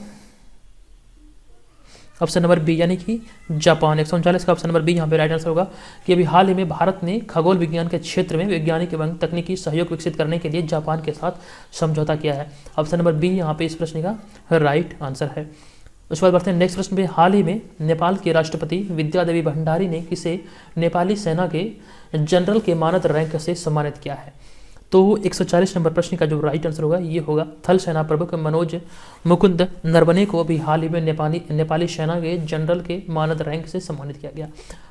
ऑप्शन नंबर बी, यानी कि जापान। 139 का ऑप्शन नंबर बी यहाँ पे राइट आंसर होगा कि अभी हाल ही में भारत ने खगोल विज्ञान के क्षेत्र में वैज्ञानिक एवं तकनीकी सहयोग विकसित करने के लिए जापान के साथ समझौता किया है। ऑप्शन नंबर बी यहाँ पे इस प्रश्न का राइट आंसर है। उसके बाद बढ़ते हैं नेक्स्ट प्रश्न पे। हाल ही में नेपाल के राष्ट्रपति विद्यादेवी भंडारी ने किसे नेपाली सेना के जनरल के मानद रैंक से सम्मानित किया है? तो 140 नंबर प्रश्न का जो राइट आंसर होगा ये होगा थल सेना प्रमुख मनोज मुकुंद नरवणे को अभी हाल ही में नेपाली सेना के जनरल के मानद रैंक से सम्मानित किया गया।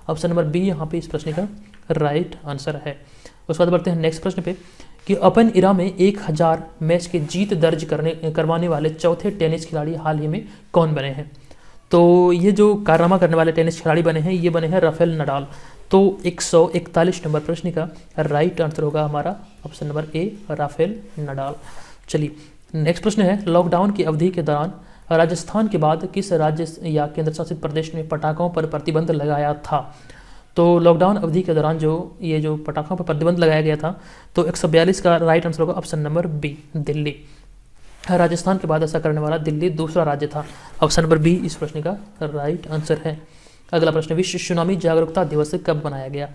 ऑप्शन नंबर बी यहाँ पे इस प्रश्न का राइट आंसर है। उसके बाद बढ़ते हैं नेक्स्ट प्रश्न पे कि ओपन इरा में 1000 मैच के जीत दर्ज करवाने वाले चौथे टेनिस खिलाड़ी हाल ही में कौन बने हैं? तो ये जो कारनामा करने वाले टेनिस खिलाड़ी बने हैं, ये बने हैं राफेल नडाल। तो 141 नंबर प्रश्न का राइट आंसर होगा हमारा ऑप्शन नंबर ए, राफेल नडाल। चलिए नेक्स्ट प्रश्न है, लॉकडाउन की अवधि के दौरान राजस्थान के बाद किस राज्य या केंद्र शासित प्रदेश ने पटाखों पर प्रतिबंध लगाया था? तो लॉकडाउन अवधि के दौरान ये जो पटाखों पर प्रतिबंध लगाया गया था, तो 142 का राइट आंसर होगा option number B, Delhi. Rajasthan के बाद ऐसा करने वाला दिल्ली दूसरा राज्य था। ऑप्शन नंबर बी इस प्रश्न का राइट आंसर है। अगला प्रश्न, विश्व सुनामी जागरूकता दिवस कब मनाया गया?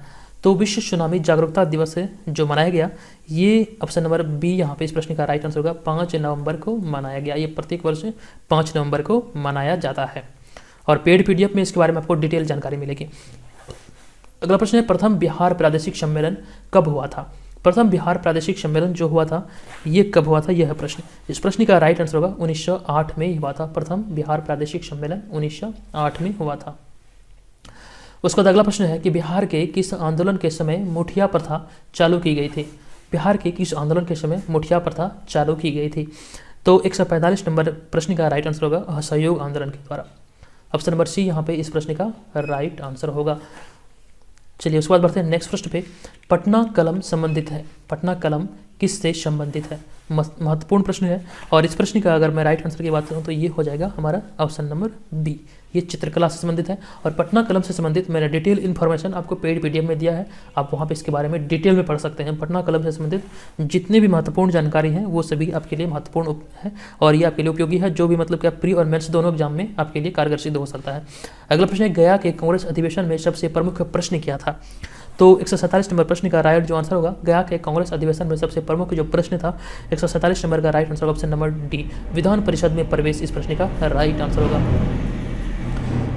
तो विश्व सुनामी जागरूकता दिवस जो मनाया गया, ये ऑप्शन नंबर बी यहाँ पे इस प्रश्न का राइट आंसर होगा 5 नवंबर को मनाया गया। ये प्रत्येक वर्ष 5 नवंबर को मनाया जाता है और पेड पीडीएफ में इसके बारे में आपको डिटेल जानकारी मिलेगी। अगला प्रश्न है, प्रथम बिहार प्रादेशिक सम्मेलन कब हुआ था? प्रथम बिहार प्रादेशिक सम्मेलन जो हुआ था ये कब हुआ था, यह प्रश्न। इस प्रश्न का राइट आंसर होगा 1908 में ही हुआ था। प्रथम बिहार प्रादेशिक सम्मेलन 1908 में हुआ था। उसका अगला प्रश्न है कि बिहार के किस आंदोलन के समय मुठिया प्रथा चालू की गई थी? बिहार के किस आंदोलन के समय मुठिया प्रथा चालू की गई थी? तो 145 नंबर प्रश्न का राइट आंसर होगा असहयोग आंदोलन के द्वारा। ऑप्शन नंबर सी यहाँ पे इस प्रश्न का राइट आंसर होगा। चलिए उसके बाद बढ़ते हैं नेक्स्ट प्रश्न पे। पटना कलम संबंधित है, पटना कलम किससे संबंधित है? महत्वपूर्ण प्रश्न है और इस प्रश्न का अगर मैं राइट आंसर की बात करूँ तो ये हो जाएगा हमारा ऑप्शन नंबर बी, ये चित्रकला से संबंधित है। और पटना कलम से संबंधित मैंने डिटेल इन्फॉर्मेशन आपको पेड पीडीएफ में दिया है, आप वहाँ पे इसके बारे में डिटेल में पढ़ सकते हैं। पटना कलम से संबंधित जितने भी महत्वपूर्ण जानकारी हैं वो सभी आपके लिए महत्वपूर्ण है और ये आपके लिए उपयोगी है, जो भी मतलब कि आप प्री और मेंस दोनों एग्जाम में आपके लिए कारगर सिद्ध हो सकता है। अगला प्रश्न है, गया के कांग्रेस अधिवेशन में सबसे प्रमुख प्रश्न क्या था? तो 147 नंबर प्रश्न का राइट जो आंसर होगा, गया के कांग्रेस अधिवेशन में सबसे प्रमुख जो प्रश्न था 147 नंबर का right answer option number D, Vidhan Parishad में प्रवेश इस प्रश्न का राइट आंसर होगा।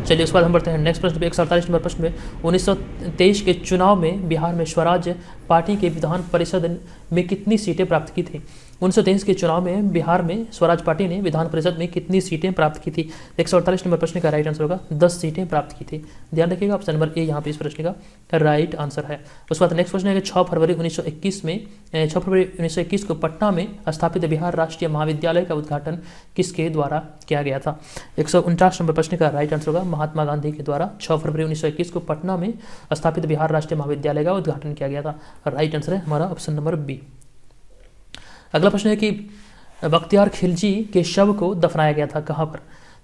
चलिए उसके बाद हम बढ़ते हैं नेक्स्ट प्रश्न पे। 148 नंबर प्रश्न में 1923 के चुनाव में बिहार में स्वराज पार्टी के विधान परिषद में कितनी सीटें प्राप्त की थी? 1923 के चुनाव में बिहार में स्वराज पार्टी ने विधान परिषद में कितनी सीटें प्राप्त की थी? 148 नंबर प्रश्न का राइट आंसर होगा 10 सीटें प्राप्त की थी। ध्यान रखिएगा ऑप्शन नंबर ए यहाँ पे इस प्रश्न का राइट आंसर है। उसके बाद नेक्स्ट प्रश्न है कि 6 फरवरी 1921 को पटना में स्थापित बिहार राष्ट्रीय महाविद्यालय का उद्घाटन किसके द्वारा किया गया था? 149 नंबर प्रश्न का राइट आंसर होगा महात्मा गांधी के द्वारा 6 फरवरी 1921 को पटना में स्थापित बिहार राष्ट्रीय महाविद्यालय का उद्घाटन किया गया था। राइट आंसर है हमारा ऑप्शन नंबर बी। अगला प्रश्न है कि बख्तियार खिलजी के शव को दफनाया गया था कहाँ पर?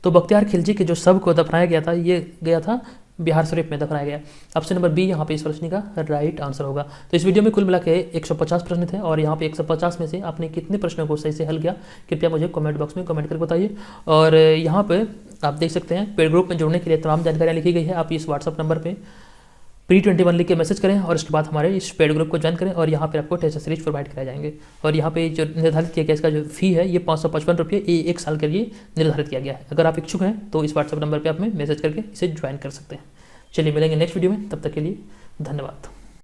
तो बख्तियार खिलजी के जो शव को दफनाया गया था ये गया था बिहार शरीफ में दफनाया गया। ऑप्शन नंबर बी यहाँ पे इस प्रश्न का राइट आंसर होगा। तो इस वीडियो में कुल मिला के 150 प्रश्न थे और यहाँ पे 150 में से आपने कितने प्रश्नों को सही से हल किया कृपया मुझे कमेंट बॉक्स में कमेंट करके बताइए। और यहाँ पे आप देख सकते हैं पेड ग्रुप में जुड़ने के लिए तमाम जानकारियाँ लिखी गई है। आप इस व्हाट्सअप नंबर पर P21 लिख के मैसेज करें और उसके बाद हमारे इस पेड ग्रुप को ज्वाइन करें और यहाँ पे आपको टेस्ट सीरीज प्रोवाइड कराए जाएंगे। और यहाँ पे जो निर्धारित किया गया इसका जो फी है ये 555 रुपये एक साल के लिए निर्धारित किया गया है। अगर आप इच्छुक हैं तो इस व्हाट्सअप नंबर पे आप में मैसेज करके इसे ज्वाइन कर सकते हैं। चलिए मिलेंगे नेक्स्ट वीडियो में, तब तक के लिए धन्यवाद।